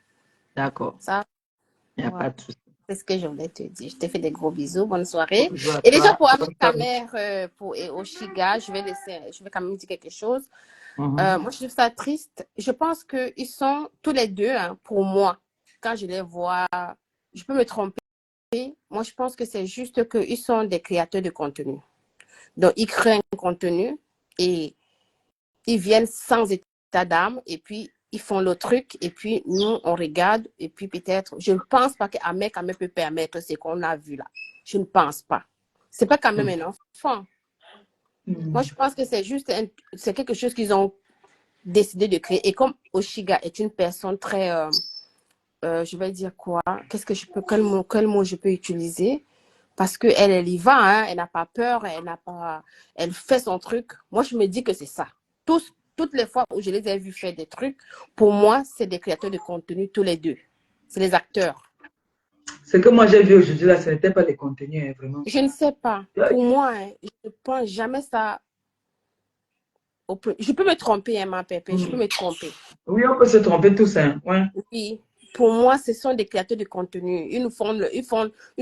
D'accord, Ça, il n'y a voilà. pas de souci. C'est ce que je voulais te dire. Je te fais des gros bisous. Bonne Gros soirée. bisous à Et déjà, toi. pour appeler Bonne ta soirée. mère et au Shiga, je vais quand même dire quelque chose. Mhm. Moi, je trouve ça triste. Je pense qu'ils sont tous les deux, hein, pour moi, quand je les vois, je peux me tromper. Moi, je pense que c'est juste qu'ils sont des créateurs de contenu. Donc, ils créent un contenu et ils viennent sans état d'âme et puis ils font le truc et puis nous, on regarde et puis peut-être, je ne pense pas qu'Ahmed quand même peut permettre ce qu'on a vu là. Je ne pense pas. C'est pas quand même un enfant. Moi, je pense que c'est quelque chose qu'ils ont décidé de créer. Et comme Oshiga est une personne très, je vais dire quoi, quel mot je peux utiliser? Parce que elle y va, hein, elle n'a pas peur, elle fait son truc. Moi, je me dis que c'est ça. Toutes les fois où je les ai vus faire des trucs, pour moi, c'est des créateurs de contenu tous les deux. C'est les acteurs. Ce que moi j'ai vu aujourd'hui là, ce n'était pas les contenus, hein, vraiment. Je ne sais pas. Pour moi, hein, je ne pense jamais ça. Je peux me tromper, hein, ma pépé, je peux me tromper. Oui, on peut se tromper tous, hein. Ouais. Oui, pour moi, ce sont des créateurs de contenu. Ils nous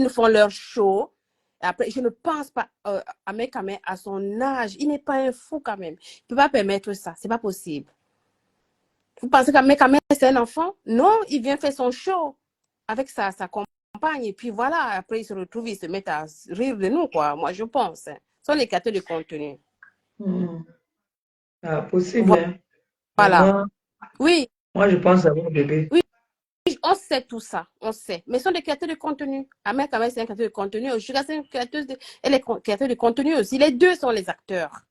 font leur show. Après, je ne pense pas à Mekame à son âge. Il n'est pas un fou quand même. Il ne peut pas permettre ça. C'est pas possible. Vous pensez qu'Amekame, c'est un enfant? Non, il vient faire son show avec sa compagne. Et puis voilà, après, il se retrouve, il se met à rire de nous, quoi. Moi, je pense. Hein. Ce sont les créateurs de contenu. Ah, possible, hein. Voilà. Maintenant, Oui. moi, je pense à mon bébé. Oui, on sait tout ça, on sait. Mais ce sont des créateurs de contenu. Amekame, c'est un créateur de contenu. Sugar, c'est une créatrice elle est créateur de contenu aussi. Les deux sont les acteurs.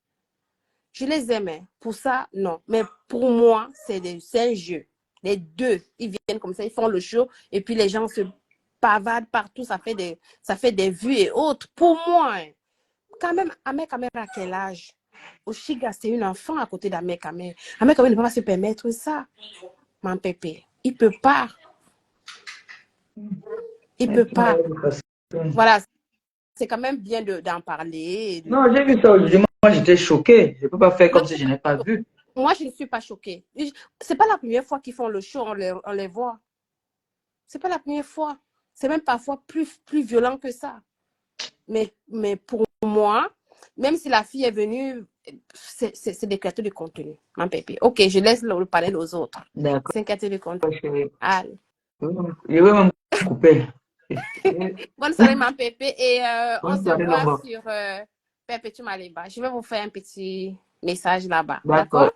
Je les aimais. Pour ça, non. Mais pour moi, c'est un jeu. Les deux, ils viennent comme ça, ils font le show et puis les gens se pavadent partout, ça fait des vues et autres. Pour moi, hein, quand même, Amekame à quel âge? Oshiga, c'est une enfant à côté d'Amekame. Amekame ne peut pas se permettre ça, mon pépé. Il ne peut pas. Il ne peut pas. Voilà, c'est quand même bien d'en parler. Non, j'ai vu ça aujourd'hui. Moi, j'étais choquée. Je ne peux pas faire comme si je n'ai pas vu. Moi, je ne suis pas choquée. C'est pas la première fois qu'ils font le show, on les voit. C'est pas la première fois. C'est même parfois plus violent que ça. Mais pour moi, même si la fille est venue, c'est des créateurs de contenu, mon pépé. Ok, je laisse le parler aux autres. D'accord. C'est un créateur de contenu. Allez. Je vais même couper. Bonne soirée, mon pépé. Et on Bonne se soirée, voit Lomba. sur Perpetuum Aleba. Je vais vous faire un petit message là-bas. D'accord.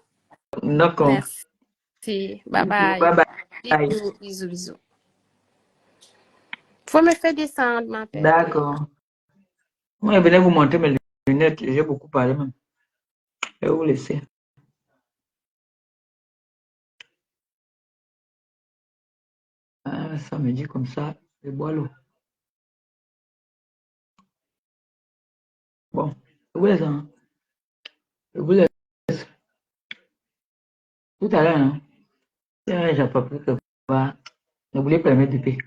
D'accord? D'accord. Merci. Bye bye. Bye bye. Bisous, bisous, bisous. Faut me faire descendre, ma pépé. D'accord. Moi, je venais vous montrer mes lunettes. J'ai beaucoup parlé même. Je vais vous laisser. Ah, ça me dit comme ça. Je bois l'eau. Bon, je vous laisse. Hein. Je vous laisse. Tout à l'heure, hein. J'ai pas pu que ne voulez pas mettre de paix.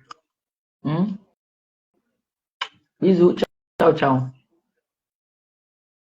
Bisous. Ciao, ciao.